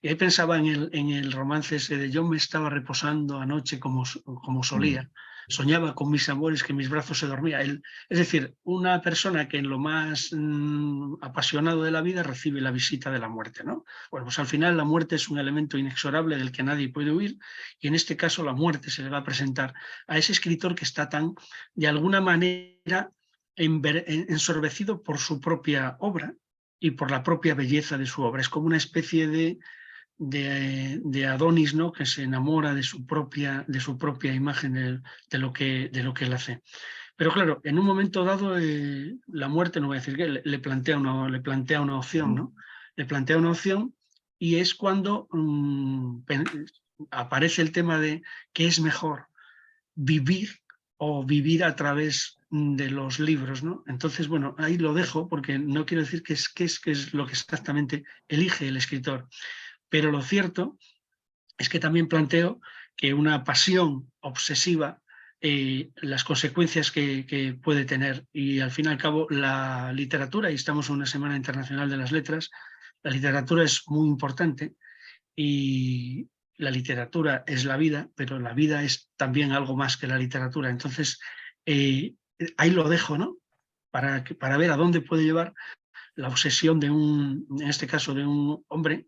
Y ahí pensaba en el romance ese de yo me estaba reposando anoche como solía. Soñaba con mis amores que en mis brazos se dormía. Es decir, una persona que en lo más apasionado de la vida recibe la visita de la muerte, ¿no? Bueno, pues al final la muerte es un elemento inexorable del que nadie puede huir y en este caso la muerte se le va a presentar a ese escritor que está tan, de alguna manera, ensorbecido por su propia obra y por la propia belleza de su obra. Es como una especie de Adonis, ¿no?, que se enamora de su propia imagen, de lo que él hace. Pero claro, en un momento dado, la muerte, no voy a decir que le plantea una opción, ¿no? Le plantea una opción y es cuando aparece el tema de qué es mejor, vivir o vivir a través de los libros, ¿no? Entonces, bueno, ahí lo dejo porque no quiero decir que es lo que exactamente elige el escritor, pero lo cierto es que también planteo que una pasión obsesiva, las consecuencias que puede tener, y al fin y al cabo la literatura, y estamos en una Semana Internacional de las Letras, la literatura es muy importante y la literatura es la vida, pero la vida es también algo más que la literatura. Entonces, ahí lo dejo, ¿no? Para ver a dónde puede llevar la obsesión en este caso, de un hombre,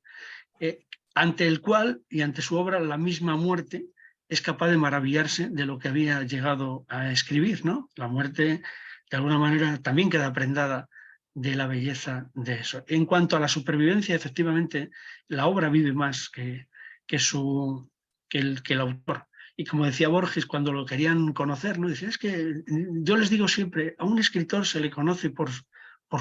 ante el cual y ante su obra la misma muerte es capaz de maravillarse de lo que había llegado a escribir, ¿no? La muerte, de alguna manera, también queda prendada de la belleza de eso. En cuanto a la supervivencia, efectivamente, la obra vive más que el autor. Y como decía Borges cuando lo querían conocer, ¿no? Decía, es que yo les digo siempre, a un escritor se le conoce por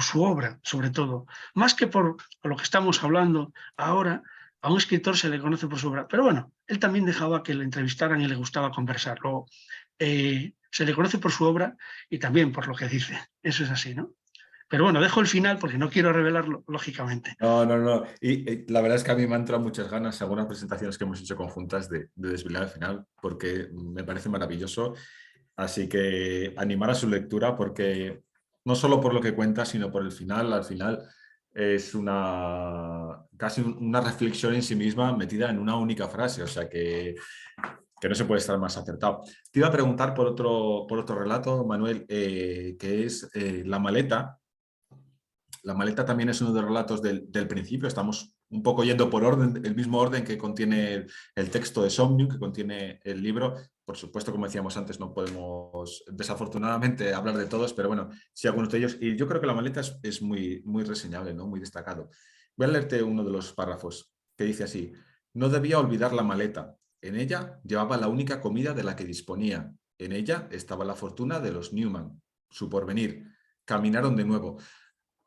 su obra, sobre todo, más que por lo que estamos hablando ahora. A un escritor se le conoce por su obra, pero bueno, él también dejaba que le entrevistaran y le gustaba conversar. Luego, se le conoce por su obra y también por lo que dice. Eso es así, ¿no? Pero bueno, dejo el final porque no quiero revelarlo, lógicamente. No, no, no. Y la verdad es que a mí me han entrado muchas ganas, algunas presentaciones que hemos hecho conjuntas, de desvelar el final, porque me parece maravilloso. Así que animar a su lectura, porque no solo por lo que cuenta, sino por el final. Al final es casi una reflexión en sí misma metida en una única frase, o sea que no se puede estar más acertado. Te iba a preguntar por otro relato, Manuel, que es La maleta. La maleta también es uno de los relatos del principio. Estamos un poco yendo por orden, el mismo orden que contiene el texto de Somnium, que contiene el libro. Por supuesto, como decíamos antes, no podemos desafortunadamente hablar de todos, pero bueno, sí algunos de ellos. Y yo creo que la maleta es muy, muy reseñable, ¿no? Muy destacado. Voy a leerte uno de los párrafos que dice así: no debía olvidar la maleta. En ella llevaba la única comida de la que disponía. En ella estaba la fortuna de los Newman, su porvenir. Caminaron de nuevo.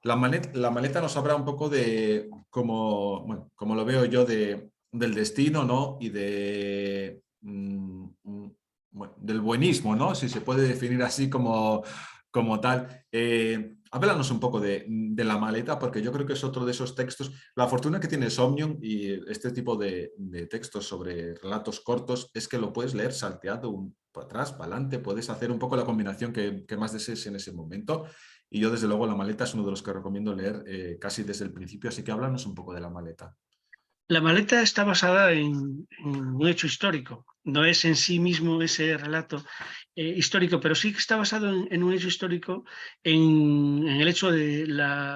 La maleta nos habla un poco de, bueno, como lo veo yo, del destino, ¿no? Y bueno, del buenismo, ¿no? Si se puede definir así como tal. Háblanos un poco de la maleta, porque yo creo que es otro de esos textos. La fortuna que tiene Somnium y este tipo de textos sobre relatos cortos es que lo puedes leer salteado para atrás, para adelante, puedes hacer un poco la combinación que más desees en ese momento. Y yo, desde luego, La maleta es uno de los que recomiendo leer casi desde el principio, así que háblanos un poco de La maleta. La maleta está basada en un hecho histórico. No es en sí mismo ese relato histórico, pero sí que está basado en un hecho histórico, en el hecho de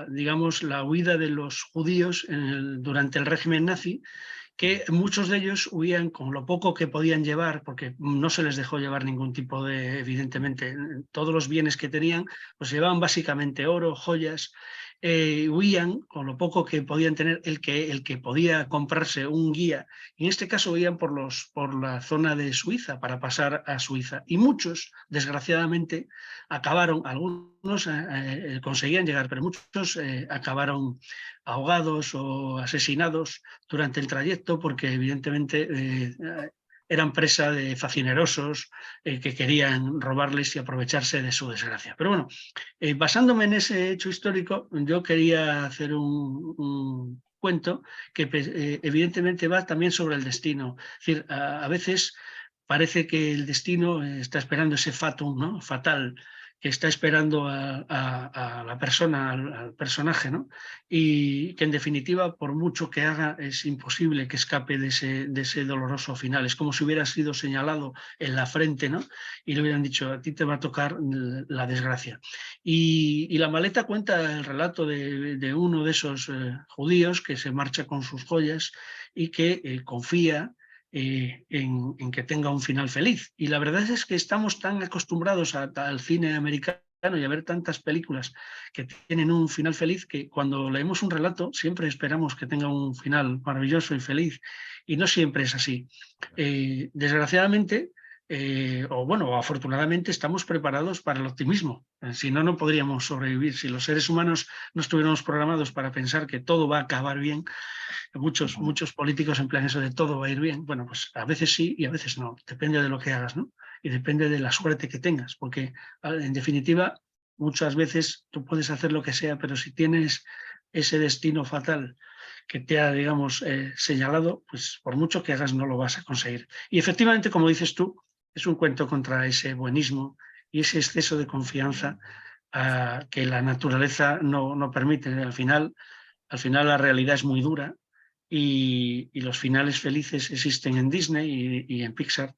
digamos, la huida de los judíos durante el régimen nazi, que muchos de ellos huían con lo poco que podían llevar, porque no se les dejó llevar ningún tipo de, evidentemente, todos los bienes que tenían, pues llevaban básicamente oro, joyas, huían con lo poco que podían tener, el que podía comprarse un guía. En este caso huían por la zona de Suiza para pasar a Suiza. Y muchos, desgraciadamente, acabaron, algunos conseguían llegar, pero muchos acabaron ahogados o asesinados durante el trayecto, porque evidentemente eran presa de facinerosos que querían robarles y aprovecharse de su desgracia. Pero bueno, basándome en ese hecho histórico, yo quería hacer un cuento que evidentemente va también sobre el destino. Es decir, a veces parece que el destino está esperando ese fatum, ¿no? Fatal, que está esperando a la persona, al personaje, ¿no? Y que en definitiva, por mucho que haga, es imposible que escape de ese doloroso final. Es como si hubiera sido señalado en la frente, ¿no? Y le hubieran dicho, a ti te va a tocar la desgracia. Y La maleta cuenta el relato de uno de esos judíos que se marcha con sus joyas y que confía en que tenga un final feliz. Y la verdad es que estamos tan acostumbrados al cine americano y a ver tantas películas que tienen un final feliz, que cuando leemos un relato siempre esperamos que tenga un final maravilloso y feliz, y no siempre es así. Desgraciadamente, o bueno, afortunadamente, estamos preparados para el optimismo. Si no, no podríamos sobrevivir. Si los seres humanos no estuviéramos programados para pensar que todo va a acabar bien, muchos políticos emplean eso de todo va a ir bien. Bueno, pues a veces sí y a veces no. Depende de lo que hagas, ¿no? Y depende de la suerte que tengas, porque en definitiva, muchas veces tú puedes hacer lo que sea, pero si tienes ese destino fatal que te ha, digamos, señalado, pues por mucho que hagas no lo vas a conseguir. Y efectivamente, como dices tú, es un cuento contra ese buenismo y ese exceso de confianza que la naturaleza no permite. Al final la realidad es muy dura y los finales felices existen en Disney y en Pixar,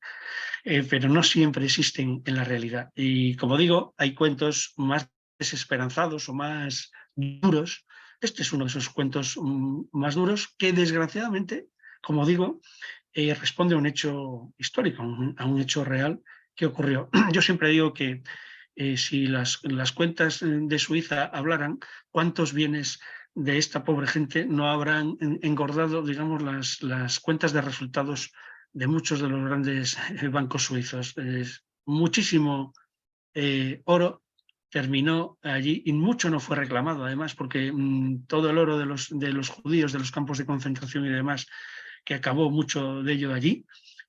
pero no siempre existen en la realidad. Y como digo, hay cuentos más desesperanzados o más duros. Este es uno de esos cuentos más duros que desgraciadamente, como digo, responde a un hecho histórico, a un hecho real que ocurrió. Yo siempre digo que si las cuentas de Suiza hablaran, ¿cuántos bienes de esta pobre gente no habrán engordado, digamos, las cuentas de resultados de muchos de los grandes bancos suizos? Muchísimo oro terminó allí y mucho no fue reclamado, además, porque todo el oro de los judíos, de los campos de concentración y demás, que acabó mucho de ello allí,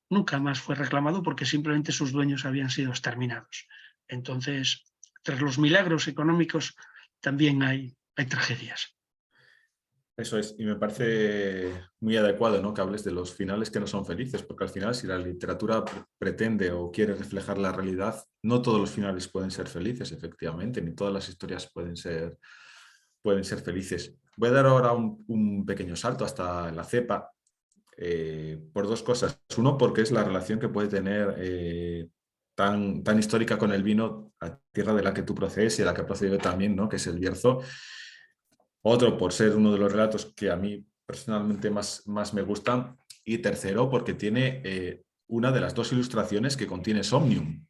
nunca más fue reclamado porque simplemente sus dueños habían sido exterminados. Entonces, tras los milagros económicos, también hay tragedias. Eso es, y me parece muy adecuado, ¿no?, que hables de los finales que no son felices, porque al final, si la literatura pretende o quiere reflejar la realidad, no todos los finales pueden ser felices, efectivamente, ni todas las historias pueden ser felices. Voy a dar ahora un pequeño salto hasta la cepa, por dos cosas. Uno, porque es la relación que puede tener tan histórica con el vino, la tierra de la que tú procedes y de la que procedo también, ¿no?, que es el Bierzo. Otro, por ser uno de los relatos que a mí personalmente más me gustan. Y tercero, porque tiene una de las dos ilustraciones que contiene Somnium.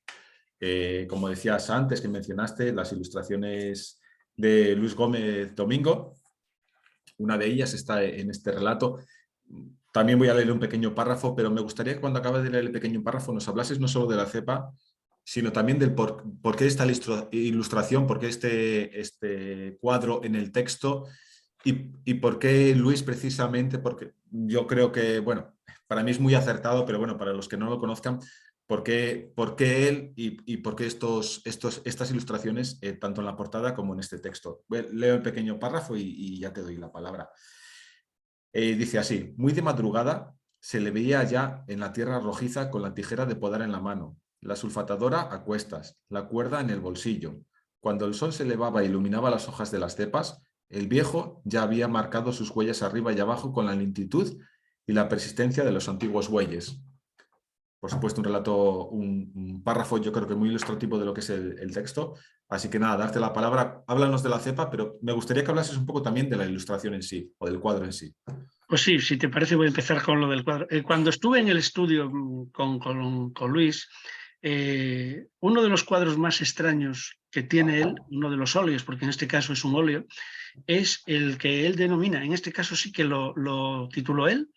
Como decías antes, que mencionaste las ilustraciones de Luis Gómez Domingo. Una de ellas está en este relato. También voy a leer un pequeño párrafo, pero me gustaría que cuando acabes de leer el pequeño párrafo nos hablases no solo de la cepa, sino también del por qué esta ilustración, por qué este cuadro en el texto y por qué Luis precisamente, porque yo creo que, bueno, para mí es muy acertado, pero bueno, para los que no lo conozcan, por qué él y por qué estas ilustraciones, tanto en la portada como en este texto. Leo el pequeño párrafo y ya te doy la palabra. Dice así: muy de madrugada se le veía ya en la tierra rojiza con la tijera de podar en la mano, la sulfatadora a cuestas, la cuerda en el bolsillo, Cuando el sol se elevaba e iluminaba las hojas de las cepas, el viejo ya había marcado sus huellas arriba y abajo con la lentitud y la persistencia de los antiguos bueyes. Por supuesto, un relato, un párrafo yo creo que muy ilustrativo de lo que es el texto. Así que nada, darte la palabra, háblanos de la cepa, pero me gustaría que hablases un poco también de la ilustración en sí, o del cuadro en sí. Pues sí, si te parece voy a empezar con lo del cuadro. Cuando estuve en el estudio con Luis, uno de los cuadros más extraños que tiene él, uno de los óleos, porque en este caso es un óleo, es el que él denomina, en este caso sí que lo tituló él,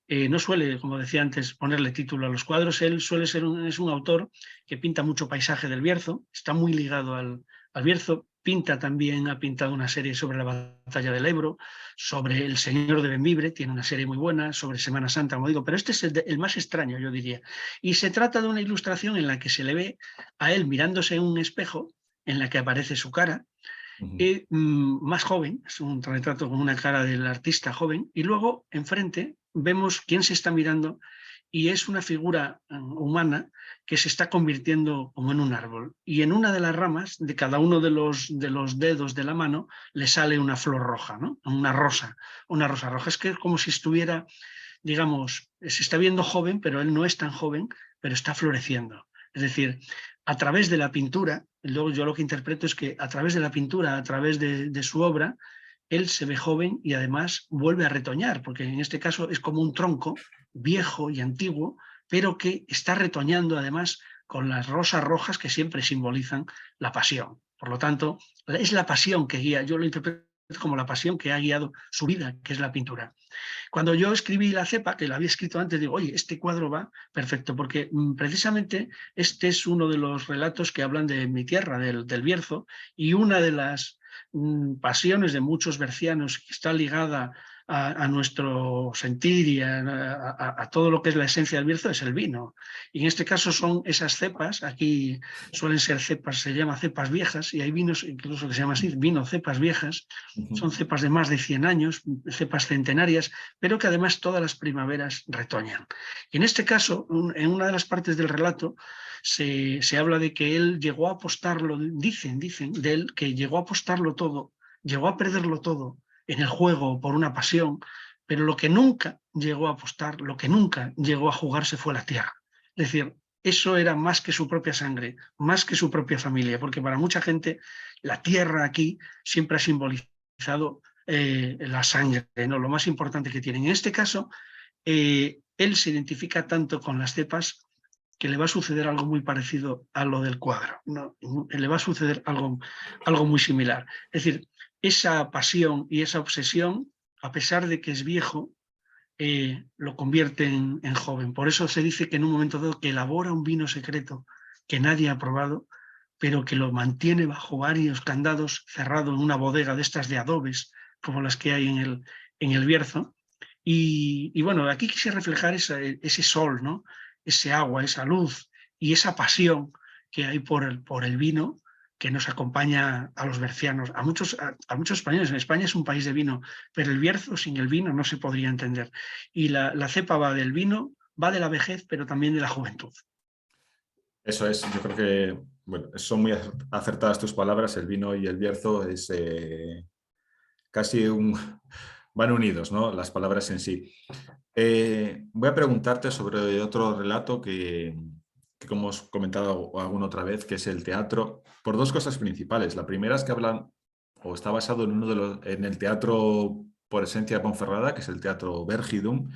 no suele, como decía antes, ponerle título a los cuadros, él suele ser es un autor que pinta mucho paisaje del Bierzo, está muy ligado al Bierzo, pinta también, ha pintado una serie sobre la batalla del Ebro, sobre el Señor de Bembibre, tiene una serie muy buena, sobre Semana Santa, como digo, pero este es el más extraño, yo diría. Y se trata de una ilustración en la que se le ve a él mirándose en un espejo, en la que aparece su cara, más joven, es un retrato con una cara del artista joven, y luego enfrente vemos quién se está mirando y es una figura humana que se está convirtiendo como en un árbol. Y en una de las ramas de cada uno de los dedos de la mano le sale una flor roja, ¿no? Una rosa roja. Es que es como si estuviera, digamos, se está viendo joven, pero él no es tan joven, pero está floreciendo. Es decir, a través de la pintura, luego yo lo que interpreto es que a través de la pintura, a través de su obra, él se ve joven y además vuelve a retoñar, porque en este caso es como un tronco viejo y antiguo, pero que está retoñando además con las rosas rojas que siempre simbolizan la pasión. Por lo tanto, es la pasión que guía, yo lo interpreto como la pasión que ha guiado su vida, que es la pintura. Cuando yo escribí La cepa, que la había escrito antes, digo, oye, este cuadro va perfecto, porque precisamente este es uno de los relatos que hablan de mi tierra, del Bierzo, y una de las pasiones de muchos bercianos que está ligada a nuestro sentir y a todo lo que es la esencia del Bierzo es el vino. Y en este caso son esas cepas, aquí suelen ser cepas, se llama cepas viejas, y hay vinos incluso que se llama así, vino cepas viejas, son cepas de más de 100 años, cepas centenarias, pero que además todas las primaveras retoñan. Y en este caso, en una de las partes del relato, se habla de que él llegó a apostarlo, dicen de él que llegó a apostarlo todo, llegó a perderlo todo en el juego por una pasión, pero lo que nunca llegó a apostar, lo que nunca llegó a jugarse fue la tierra. Es decir, eso era más que su propia sangre, más que su propia familia, porque para mucha gente la tierra aquí siempre ha simbolizado la sangre, ¿no? Lo más importante que tienen. En este caso, él se identifica tanto con las cepas que le va a suceder algo muy parecido a lo del cuadro, ¿no? Le va a suceder algo muy similar. Es decir, esa pasión y esa obsesión, a pesar de que es viejo, lo convierte en joven. Por eso se dice que en un momento dado que elabora un vino secreto que nadie ha probado, pero que lo mantiene bajo varios candados cerrado en una bodega de estas de adobes, como las que hay en el Bierzo. Y bueno, aquí quise reflejar ese sol, ¿no? Ese agua, esa luz y esa pasión que hay por el vino que nos acompaña a los bercianos, a muchos españoles. En España es un país de vino, pero el Bierzo sin el vino no se podría entender. Y la cepa va del vino, va de la vejez, pero también de la juventud. Eso es, yo creo que bueno, son muy acertadas tus palabras. El vino y el Bierzo es casi van unidos, ¿no? Las palabras en sí. Voy a preguntarte sobre otro relato que como hemos comentado alguna otra vez, que es el teatro, por dos cosas principales. La primera es que hablan o está basado en el teatro por esencia de Ponferrada, que es el teatro Vergidum.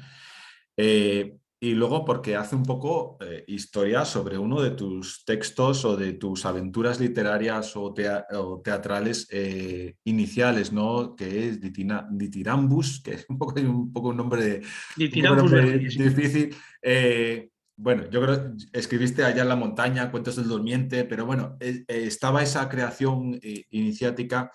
Y luego porque hace un poco historia sobre uno de tus textos o de tus aventuras literarias o teatrales iniciales, ¿no? Que es Ditirambus, que es un poco un nombre difícil. Bueno, yo creo que escribiste Allá en la montaña, Cuentos del Durmiente, pero bueno, estaba esa creación iniciática.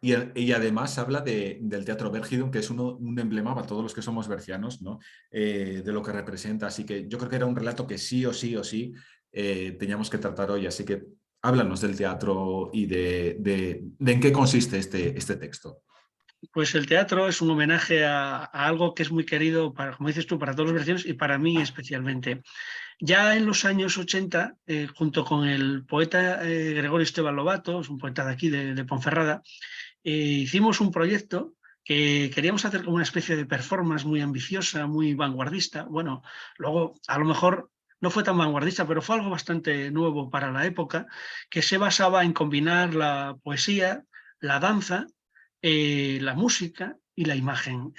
Y además habla del teatro Vergidum, que es un emblema para todos los que somos bercianos, ¿no? De lo que representa. Así que yo creo que era un relato que sí o sí teníamos que tratar hoy. Así que háblanos del teatro y de en qué consiste este texto. pues el teatro es un homenaje a algo que es muy querido, para, como dices tú, para todos los vecinos y para mí especialmente. Ya en los años 80, junto con el poeta Gregorio Esteban Lobato, es un poeta de aquí, de Ponferrada, hicimos un proyecto que queríamos hacer como una especie de performance muy ambiciosa, muy vanguardista. Bueno, luego a lo mejor no fue tan vanguardista, pero fue algo bastante nuevo para la época, que se basaba en combinar la poesía, la danza, la música y la imagen.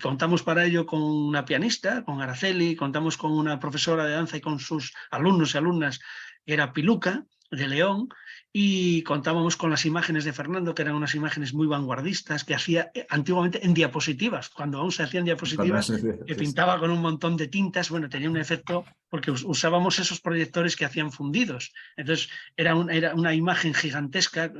Contamos para ello con una pianista, con Araceli, contamos con una profesora de danza y con sus alumnos y alumnas, que era Piluca, de León, y contábamos con las imágenes de Fernando, que eran unas imágenes muy vanguardistas, que hacía antiguamente en diapositivas, cuando aún se hacían diapositivas, que pintaba con un montón de tintas. Bueno, tenía un efecto porque usábamos esos proyectores que hacían fundidos. Entonces era una imagen gigantesca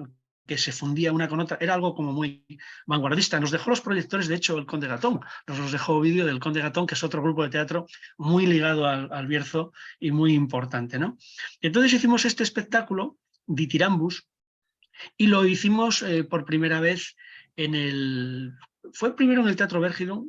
que se fundía una con otra, era algo como muy vanguardista. Nos dejó los proyectores, de hecho, el Conde Gatón, nos los dejó vídeo del Conde Gatón, que es otro grupo de teatro muy ligado al Bierzo y muy importante, ¿no? Entonces hicimos este espectáculo, Ditirambus, y lo hicimos por primera vez fue primero en el Teatro Bérgido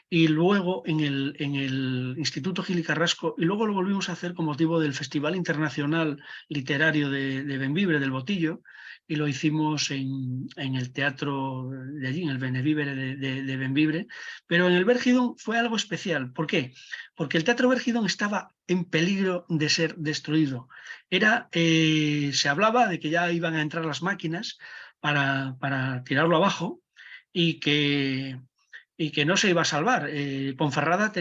y luego en el Instituto Gil y Carrasco, y luego lo volvimos a hacer con motivo del Festival Internacional Literario de Bembibre, del Botillo, y lo hicimos en el teatro de allí, en el Benevivere de Bembibre, pero en el Bérgido fue algo especial. ¿Por qué? Porque el Teatro Bérgido estaba en peligro de ser destruido. Se hablaba de que ya iban a entrar las máquinas para tirarlo abajo y que no se iba a salvar. Ponferrada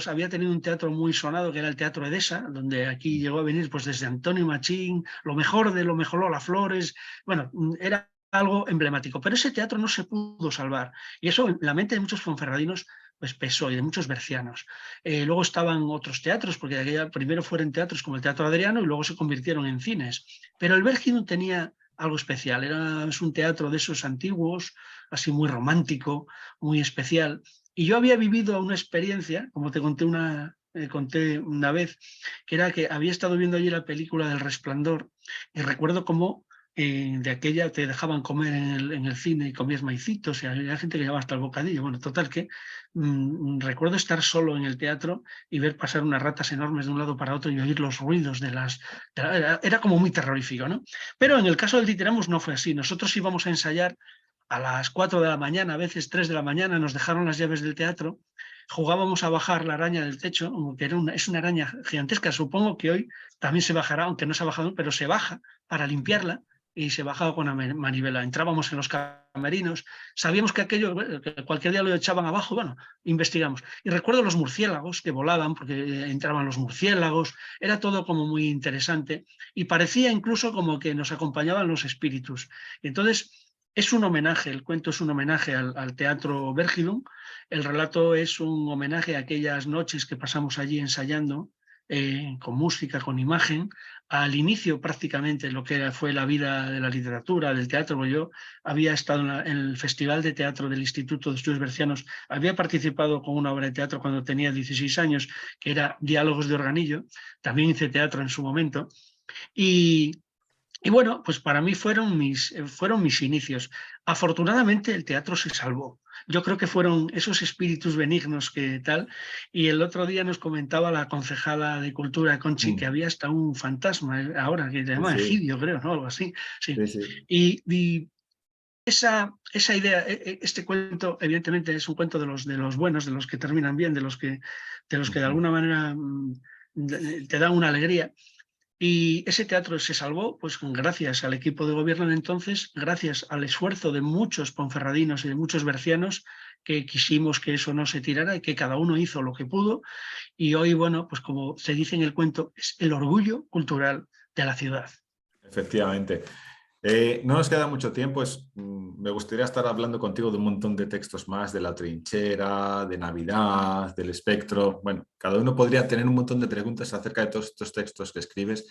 había tenido un teatro muy sonado, que era el Teatro Edesa, donde aquí llegó a venir pues desde Antonio Machín, lo mejor de lo mejor, Lola Flores. Bueno, era algo emblemático, pero ese teatro no se pudo salvar, y eso en la mente de muchos ponferradinos pues pesó, y de muchos bercianos. Luego estaban otros teatros, porque primero fueron teatros como el Teatro Adriano y luego se convirtieron en cines, pero el Bérgido tenía algo especial. Es un teatro de esos antiguos, así muy romántico, muy especial. Y yo había vivido una experiencia, como te conté una vez, que era que había estado viendo allí la película del Resplandor, y recuerdo cómo de aquella te dejaban comer en el cine y comías maicitos, y había gente que llevaba hasta el bocadillo. Bueno, total que recuerdo estar solo en el teatro y ver pasar unas ratas enormes de un lado para otro y oír los ruidos era como muy terrorífico, ¿no? Pero en el caso del Ditirambus no fue así. Nosotros íbamos a ensayar a las 4 de la mañana, a veces 3 de la mañana, nos dejaron las llaves del teatro, jugábamos a bajar la araña del techo, que es una araña gigantesca. Supongo que hoy también se bajará, aunque no se ha bajado, pero se baja para limpiarla, y se bajaba con una manivela. Entrábamos en los camerinos, sabíamos que aquello, que cualquier día lo echaban abajo. Bueno, investigamos. Y recuerdo los murciélagos que volaban, porque entraban los murciélagos, era todo como muy interesante, y parecía incluso como que nos acompañaban los espíritus. Entonces, es un homenaje, el cuento es un homenaje al Teatro Bérgidum, el relato es un homenaje a aquellas noches que pasamos allí ensayando, con música, con imagen, al inicio prácticamente lo que fue la vida de la literatura, del teatro. Porque yo había estado en el Festival de Teatro del Instituto de Estudios Bercianos, había participado con una obra de teatro cuando tenía 16 años, que era Diálogos de Organillo, también hice teatro en su momento, y bueno, pues para mí fueron mis inicios. Afortunadamente el teatro se salvó. Yo creo que fueron esos espíritus benignos que tal. Y el otro día nos comentaba la concejala de Cultura, Conchi, que había hasta un fantasma ahora, que se llama Sí, Egidio, creo, ¿no? Algo así. Sí. sí, sí. Y esa idea, este cuento, evidentemente, es un cuento de los buenos, de los que terminan bien, de los que de alguna manera te dan una alegría. Y ese teatro se salvó pues gracias al equipo de gobierno de entonces, gracias al esfuerzo de muchos ponferradinos y de muchos bercianos, que quisimos que eso no se tirara y que cada uno hizo lo que pudo. Y hoy, bueno, pues como se dice en el cuento, es el orgullo cultural de la ciudad. Efectivamente. No nos queda mucho tiempo. Me gustaría estar hablando contigo de un montón de textos más, de La Trinchera, de Navidad, del Espectro. Bueno, cada uno podría tener un montón de preguntas acerca de todos estos textos que escribes,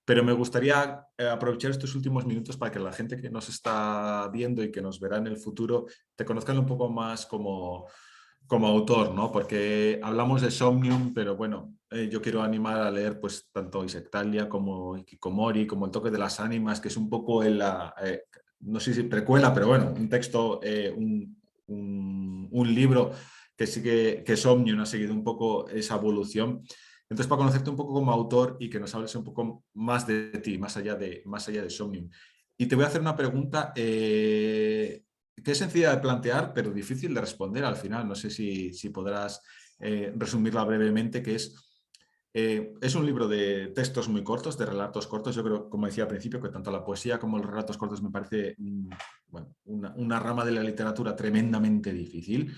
pero me gustaría aprovechar estos últimos minutos para que la gente que nos está viendo y que nos verá en el futuro te conozcan un poco más como autor, ¿no? Porque hablamos de Somnium, pero bueno, yo quiero animar a leer pues tanto Isectalia como Hikikomori, como El toque de las ánimas, que es un poco no sé si precuela, pero bueno, un texto, un libro que sigue, que Somnium ha seguido un poco esa evolución. Entonces, para conocerte un poco como autor y que nos hables un poco más de ti, más allá de Somnium. Y te voy a hacer una pregunta que es sencilla de plantear, pero difícil de responder al final. No sé si podrás resumirla brevemente, que es un libro de textos muy cortos, de relatos cortos. Yo creo, como decía al principio, que tanto la poesía como los relatos cortos me parece bueno, una rama de la literatura tremendamente difícil.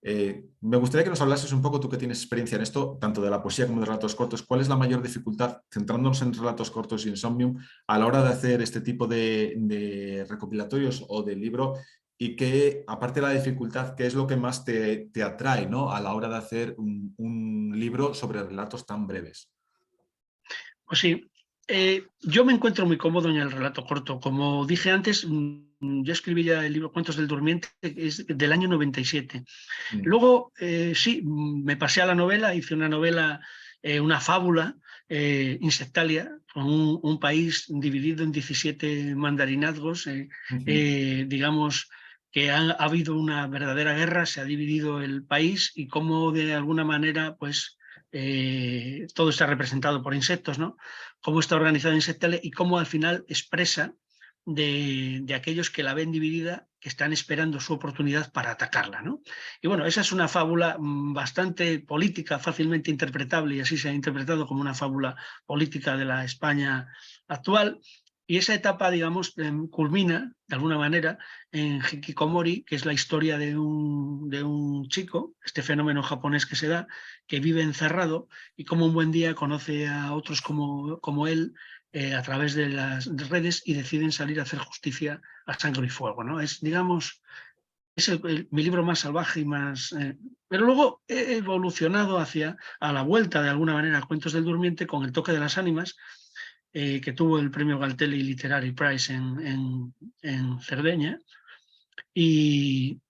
Me gustaría que nos hablases un poco, tú que tienes experiencia en esto, tanto de la poesía como de relatos cortos, ¿cuál es la mayor dificultad, centrándonos en relatos cortos y en Somnium, a la hora de hacer este tipo de recopilatorios o de libro? Y que, aparte de la dificultad, ¿qué es lo que más te atrae, ¿no?, a la hora de hacer un libro sobre relatos tan breves? Pues sí, yo me encuentro muy cómodo en el relato corto. Como dije antes, yo escribí ya el libro Cuentos del Durmiente, que es del año 97. Luego, sí, me pasé a la novela, hice una novela, una fábula insectalia, con un país dividido en 17 mandarinazgos, digamos que ha habido una verdadera guerra, se ha dividido el país y cómo de alguna manera, pues, todo está representado por insectos, ¿no? Cómo está organizado Insectalia y cómo al final expresa de aquellos que la ven dividida, que están esperando su oportunidad para atacarla, ¿no? Y bueno, esa es una fábula bastante política, fácilmente interpretable, y así se ha interpretado como una fábula política de la España actual. Y esa etapa, digamos, culmina, de alguna manera, en Hikikomori, que es la historia de un chico, este fenómeno japonés que se da, que vive encerrado y como un buen día conoce a otros como él, a través de las redes, y deciden salir a hacer justicia a sangre y fuego, ¿no? Es, digamos, es mi libro más salvaje y más... pero luego he evolucionado a la vuelta, de alguna manera, a Cuentos del Durmiente, con El toque de las ánimas, que tuvo el premio Galtelli Literary Prize en Cerdeña. Y,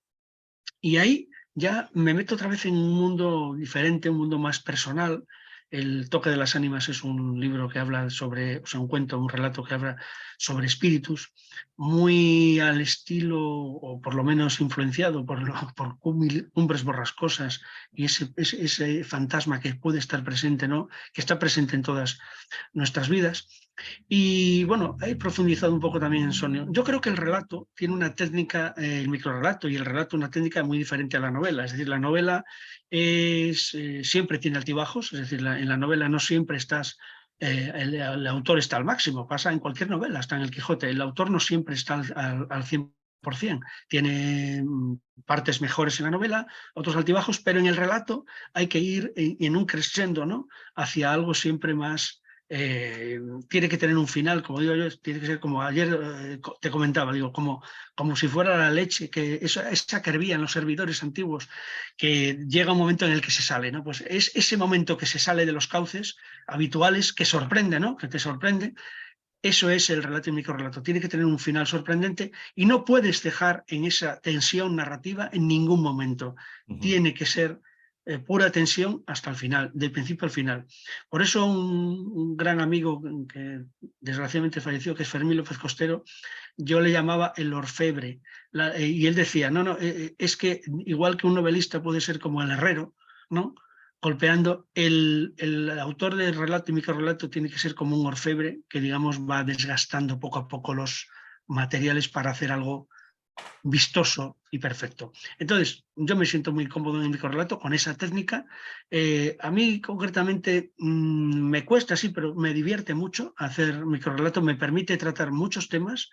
y ahí ya me meto otra vez en un mundo diferente, un mundo más personal. El toque de las ánimas es un libro que habla sobre, o sea, un cuento, un relato que habla sobre espíritus, muy al estilo, o por lo menos influenciado por Cumbres Borrascosas y ese fantasma que puede estar presente, ¿no?, que está presente en todas nuestras vidas. Y bueno, he profundizado un poco también en Sonio. Yo creo que el relato tiene una técnica, el microrelato y el relato, una técnica muy diferente a la novela. Es decir, la novela siempre tiene altibajos, es decir, en la novela no siempre estás, el autor está al máximo, pasa en cualquier novela, está en el Quijote. El autor no siempre está al 100%. Tiene partes mejores en la novela, otros altibajos, pero en el relato hay que ir en un crescendo, ¿no?, hacia algo siempre más... tiene que tener un final, como digo yo, tiene que ser como ayer te comentaba, digo, como si fuera la leche, que esa que hervía en los servidores antiguos, que llega un momento en el que se sale, ¿no? Pues es ese momento que se sale de los cauces habituales, que sorprende, ¿no?, que te sorprende. Eso es el relato y microrelato. Tiene que tener un final sorprendente y no puedes dejar en esa tensión narrativa en ningún momento. Tiene que ser pura tensión hasta el final, del principio al final. Por eso un gran amigo que desgraciadamente falleció, que es Fermín López Costero, yo le llamaba el orfebre. Y él decía, no, es que igual que un novelista puede ser como el herrero, ¿no?, golpeando, el autor del relato y microrelato tiene que ser como un orfebre que, digamos, va desgastando poco a poco los materiales para hacer algo vistoso y perfecto. Entonces, yo me siento muy cómodo en el microrelato con esa técnica. A mí, concretamente, me cuesta, sí, pero me divierte mucho hacer microrelato, me permite tratar muchos temas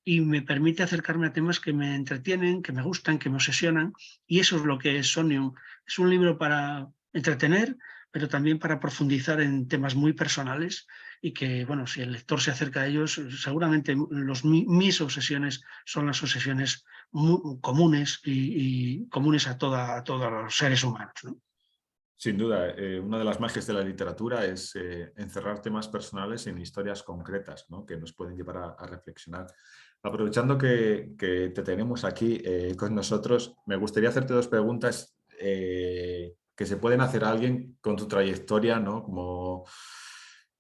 y me permite acercarme a temas que me entretienen, que me gustan, que me obsesionan, y eso es lo que es Somnium. Es un libro para entretener, pero también para profundizar en temas muy personales y que, bueno, si el lector se acerca a ellos, seguramente mis obsesiones son las obsesiones comunes y comunes a todos los seres humanos, ¿no? Sin duda, una de las magias de la literatura es encerrar temas personales en historias concretas, ¿no?, que nos pueden llevar a reflexionar. Aprovechando que te tenemos aquí con nosotros, me gustaría hacerte dos preguntas que se pueden hacer a alguien con tu trayectoria, ¿no?,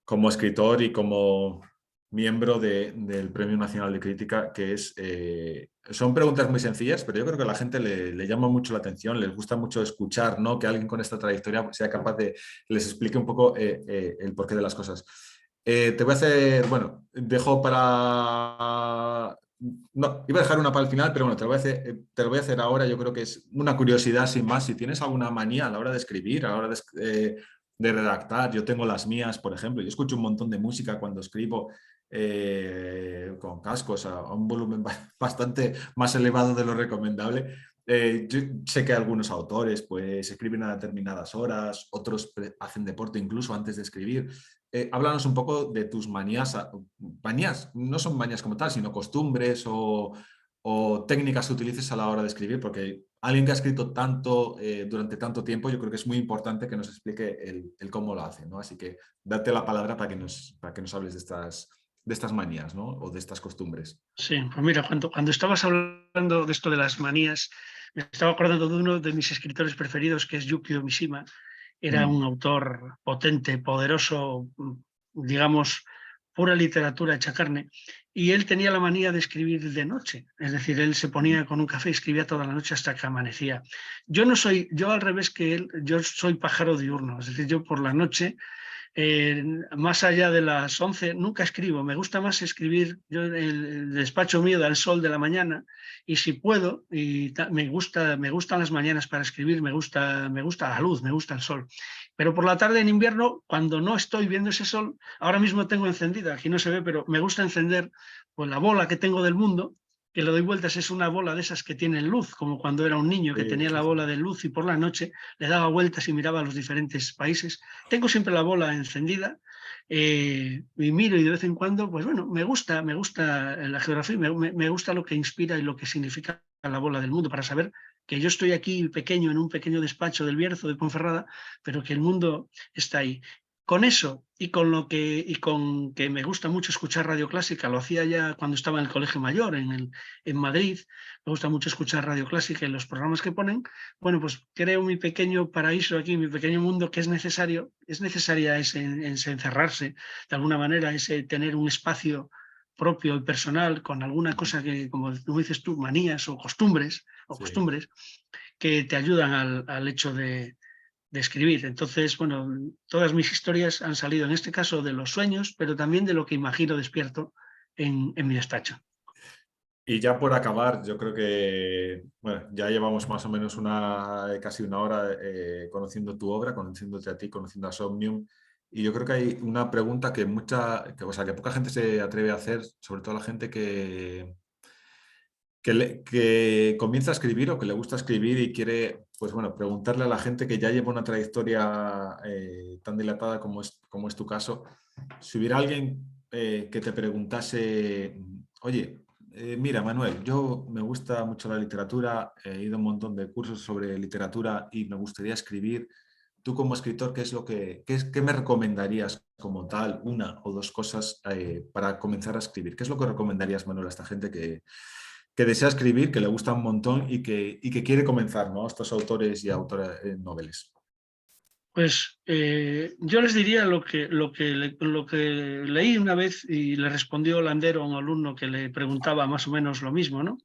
como escritor y como miembro del Premio Nacional de Crítica, que es... son preguntas muy sencillas, pero yo creo que a la gente le llama mucho la atención, les gusta mucho escuchar, ¿no? Que alguien con esta trayectoria sea capaz de les explique un poco el porqué de las cosas. Te voy a hacer, bueno, dejo para... No, iba a dejar una para el final, pero bueno, te lo voy a hacer ahora. Yo creo que es una curiosidad sin más. Si tienes alguna manía a la hora de escribir, a la hora de redactar, yo tengo las mías, por ejemplo. Yo escucho un montón de música cuando escribo con cascos a un volumen bastante más elevado de lo recomendable. Yo sé que algunos autores pues escriben a determinadas horas, otros hacen deporte incluso antes de escribir. Háblanos un poco de tus manías. Manías, no son manías como tal, sino costumbres o técnicas que utilices a la hora de escribir, porque alguien que ha escrito tanto durante tanto tiempo, yo creo que es muy importante que nos explique el cómo lo hace, ¿no? Así que date la palabra para que nos hables de estas manías, ¿no? O de estas costumbres. Sí, pues mira, cuando estabas hablando de esto de las manías, me estaba acordando de uno de mis escritores preferidos, que es Yukio Mishima. Era un autor potente, poderoso, digamos, pura literatura hecha carne, y él tenía la manía de escribir de noche, es decir, él se ponía con un café y escribía toda la noche hasta que amanecía. Yo al revés que él, yo soy pájaro diurno, es decir, yo por la noche más allá de las 11 nunca escribo, me gusta más escribir, yo el despacho mío da el sol de la mañana y si puedo, me gustan las mañanas para escribir, me gusta la luz, me gusta el sol. Pero por la tarde en invierno, cuando no estoy viendo ese sol, ahora mismo tengo encendida, aquí no se ve, pero me gusta encender pues, la bola que tengo del mundo, que le doy vueltas, es una bola de esas que tienen luz, como cuando era un niño que tenía la bola de luz y por la noche le daba vueltas y miraba a los diferentes países. Tengo siempre la bola encendida y miro y de vez en cuando, pues bueno, me gusta la geografía, me gusta lo que inspira y lo que significa la bola del mundo para saber que yo estoy aquí pequeño en un pequeño despacho del Bierzo de Ponferrada, pero que el mundo está ahí. Con eso y con que me gusta mucho escuchar radio clásica, lo hacía ya cuando estaba en el Colegio Mayor, en Madrid, me gusta mucho escuchar radio clásica en los programas que ponen, bueno, pues creo mi pequeño paraíso aquí, mi pequeño mundo que es necesaria ese encerrarse, de alguna manera, ese tener un espacio propio y personal con alguna cosa que, como dices tú, manías o costumbres, que te ayudan al hecho de escribir. Entonces, bueno, todas mis historias han salido en este caso de los sueños, pero también de lo que imagino despierto en mi despacho. Y ya por acabar, yo creo que bueno, ya llevamos más o menos casi una hora conociendo tu obra, conociéndote a ti, conociendo a Somnium. Y yo creo que hay una pregunta que poca gente se atreve a hacer, sobre todo la gente que comienza a escribir o que le gusta escribir y quiere, pues bueno, preguntarle a la gente que ya lleva una trayectoria tan dilatada como es tu caso, si hubiera alguien que te preguntase, oye, mira, Manuel, yo me gusta mucho la literatura, he ido a un montón de cursos sobre literatura y me gustaría escribir. Tú como escritor, ¿qué me recomendarías como tal, una o dos cosas para comenzar a escribir? ¿Qué es lo que recomendarías, Manuel, a esta gente que desea escribir, que le gusta un montón y que quiere comenzar, ¿no? Estos autores y autoras noveles. Pues yo les diría lo que leí una vez y le respondió Landero a un alumno que le preguntaba más o menos lo mismo, ¿no?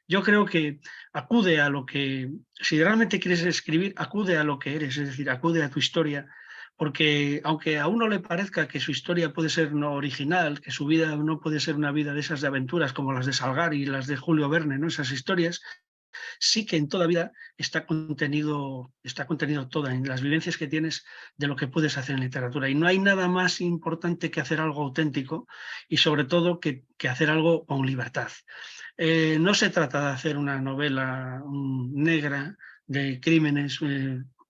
Yo creo que acude a lo que, si realmente quieres escribir, acude a lo que eres, es decir, acude a tu historia, porque aunque a uno le parezca que su historia puede ser no original, que su vida no puede ser una vida de esas de aventuras como las de Salgari y las de Julio Verne, ¿no? Esas historias, sí que en toda vida está contenido todo en las vivencias que tienes de lo que puedes hacer en literatura. Y no hay nada más importante que hacer algo auténtico y sobre todo que hacer algo con libertad. No se trata de hacer una novela negra de crímenes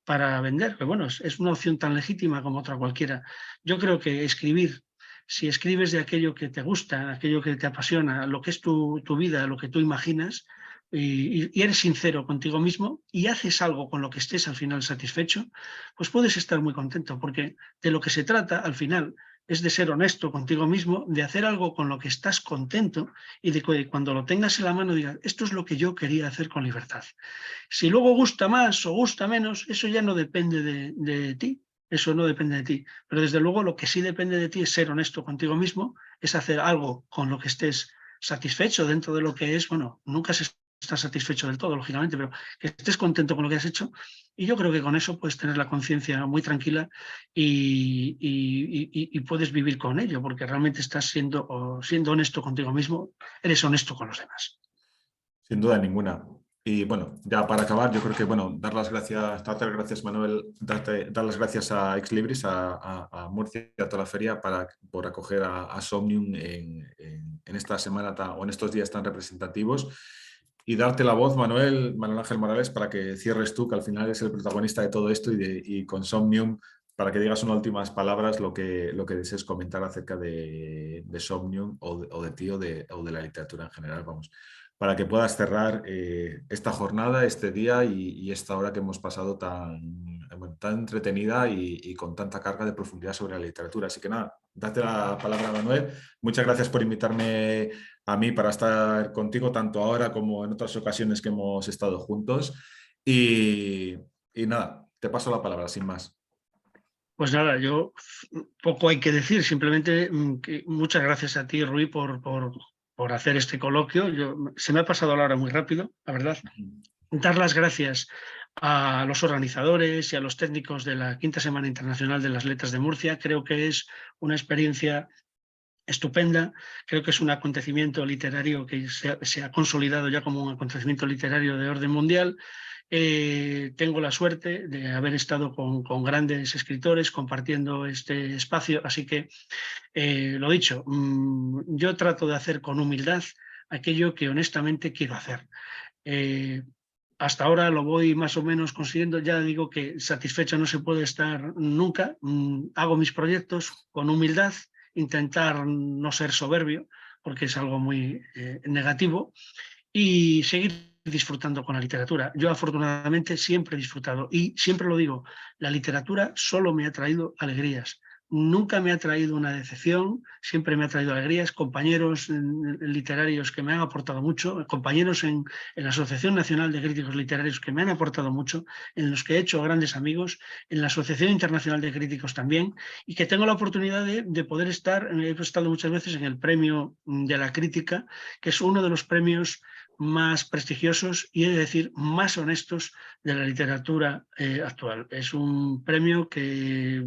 para vender, que bueno, es una opción tan legítima como otra cualquiera. Yo creo que escribir, si escribes de aquello que te gusta, aquello que te apasiona, lo que es tu vida, lo que tú imaginas, y eres sincero contigo mismo y haces algo con lo que estés al final satisfecho, pues puedes estar muy contento, porque de lo que se trata al final es de ser honesto contigo mismo, de hacer algo con lo que estás contento y de que cuando lo tengas en la mano digas, esto es lo que yo quería hacer con libertad. Si luego gusta más o gusta menos, eso ya no depende de ti, eso no depende de ti. Pero desde luego lo que sí depende de ti es ser honesto contigo mismo, es hacer algo con lo que estés satisfecho dentro de lo que es, bueno, nunca se está satisfecho del todo, lógicamente, pero que estés contento con lo que has hecho. Y yo creo que con eso puedes tener la conciencia muy tranquila y puedes vivir con ello, porque realmente estás siendo honesto contigo mismo, eres honesto con los demás. Sin duda ninguna. Y bueno, ya para acabar, yo creo que, bueno, darte las gracias, Manuel, dar las gracias a Exlibris, a Murcia, a toda la feria, por acoger a Somnium en esta semana o en estos días tan representativos. Y darte la voz, Manuel Ángel Morales, para que cierres tú, que al final es el protagonista de todo esto, y con Somnium, para que digas unas últimas palabras, lo que desees comentar acerca de Somnium o de ti o de la literatura en general, vamos, para que puedas cerrar esta jornada, este día y esta hora que hemos pasado tan entretenida y con tanta carga de profundidad sobre la literatura. Así que nada, date la palabra, Manuel. Muchas gracias por invitarme a mí para estar contigo, tanto ahora como en otras ocasiones que hemos estado juntos. Y nada, te paso la palabra, sin más. Pues nada, yo poco hay que decir, simplemente que muchas gracias a ti, Rui, por hacer este coloquio. Se me ha pasado la hora muy rápido, la verdad. Dar las gracias a los organizadores y a los técnicos de la Quinta Semana Internacional de las Letras de Murcia. Creo que es una experiencia estupenda, creo que es un acontecimiento literario que se ha consolidado ya como un acontecimiento literario de orden mundial. Tengo la suerte de haber estado con grandes escritores compartiendo este espacio, así que lo dicho, yo trato de hacer con humildad aquello que honestamente quiero hacer. Hasta ahora lo voy más o menos consiguiendo, ya digo que satisfecho no se puede estar nunca, hago mis proyectos con humildad, intentar no ser soberbio, porque es algo muy negativo, y seguir disfrutando con la literatura. Yo afortunadamente siempre he disfrutado y siempre lo digo, la literatura solo me ha traído alegrías. Nunca me ha traído una decepción, siempre me ha traído alegrías, compañeros literarios que me han aportado mucho, compañeros en la Asociación Nacional de Críticos Literarios que me han aportado mucho, en los que he hecho grandes amigos, en la Asociación Internacional de Críticos también, y que tengo la oportunidad de poder estar, he estado muchas veces en el Premio de la Crítica, que es uno de los premios más prestigiosos y, he de decir, más honestos de la literatura actual. Es un premio que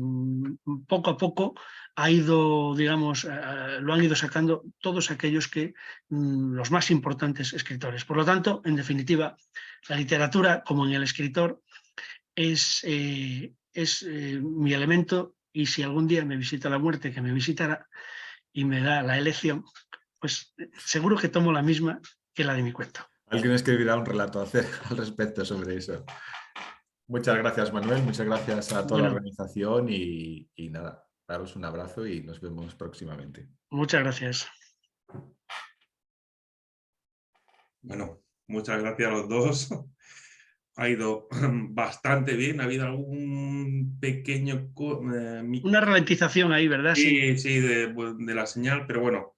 poco a poco ha ido, digamos, lo han ido sacando todos aquellos que, los más importantes escritores. Por lo tanto, en definitiva, la literatura, como en el escritor, es mi elemento, y si algún día me visita la muerte, que me visitará y me da la elección, pues seguro que tomo la misma que la de mi cuento. Alguien escribirá un relato al respecto sobre eso. Muchas gracias, Manuel. Muchas gracias a toda la organización y nada, daros un abrazo y nos vemos próximamente. Muchas gracias. Bueno, muchas gracias a los dos. Ha ido bastante bien. Ha habido algún pequeño... Una ralentización ahí, ¿verdad? Sí, de la señal, pero bueno,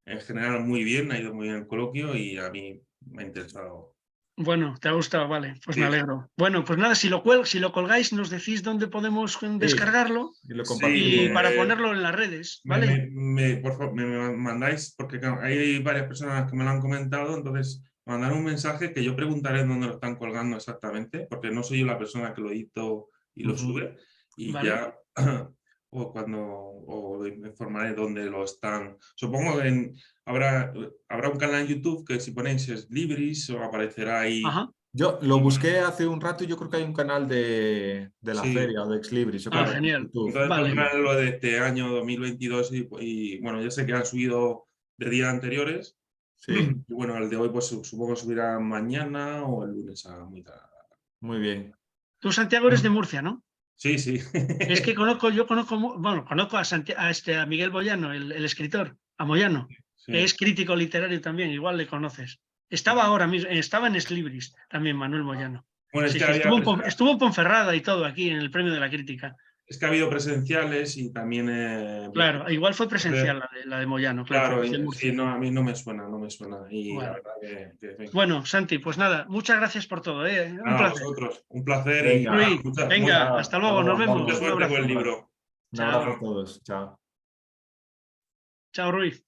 en general muy bien, ha ido muy bien el coloquio y a mí me ha interesado. Bueno, te ha gustado, vale, pues Sí. me alegro. Bueno, pues nada, si lo colgáis, nos decéis dónde podemos descargarlo y para ponerlo en las redes, ¿vale? Por favor, me mandáis, porque hay varias personas que me lo han comentado, entonces mandar un mensaje que yo preguntaré dónde lo están colgando exactamente, porque no soy yo la persona que lo edito y lo sube, y vale. ya me informaré dónde lo están. Supongo que habrá un canal en YouTube que si ponéis Exlibris o aparecerá ahí. Ajá. Yo lo busqué hace un rato y yo creo que hay un canal de la Sí. feria o de Exlibris. Genial. Entonces Vale. pondrán lo de este año 2022 y bueno, ya sé que han subido de días anteriores. Sí. Y bueno, el de hoy pues supongo que subirá mañana o el lunes a muy tarde. Muy bien. Tú, Santiago, eres de Murcia, ¿no? Sí, sí. Es que conozco a Miguel Boyano, el escritor, a Moyano, Sí. que es crítico literario también, igual le conoces. Estaba en Exlibris también, Manuel Moyano. Bueno, Sí, es que estuvo en Ponferrada y todo aquí en el Premio de la Crítica. Es que ha habido presenciales y también... Claro, igual fue presencial la de Moyano. Claro, Claro, sí, no, a mí no me suena. Y bueno. la verdad que Bueno, Santi, pues nada, muchas gracias por todo. Un nada, placer. vosotros, un placer. Venga. Luis, Mucha venga, hasta luego, nos vemos. suerte con el libro. Un abrazo Chao. a todos. Chao. Chao, Ruiz.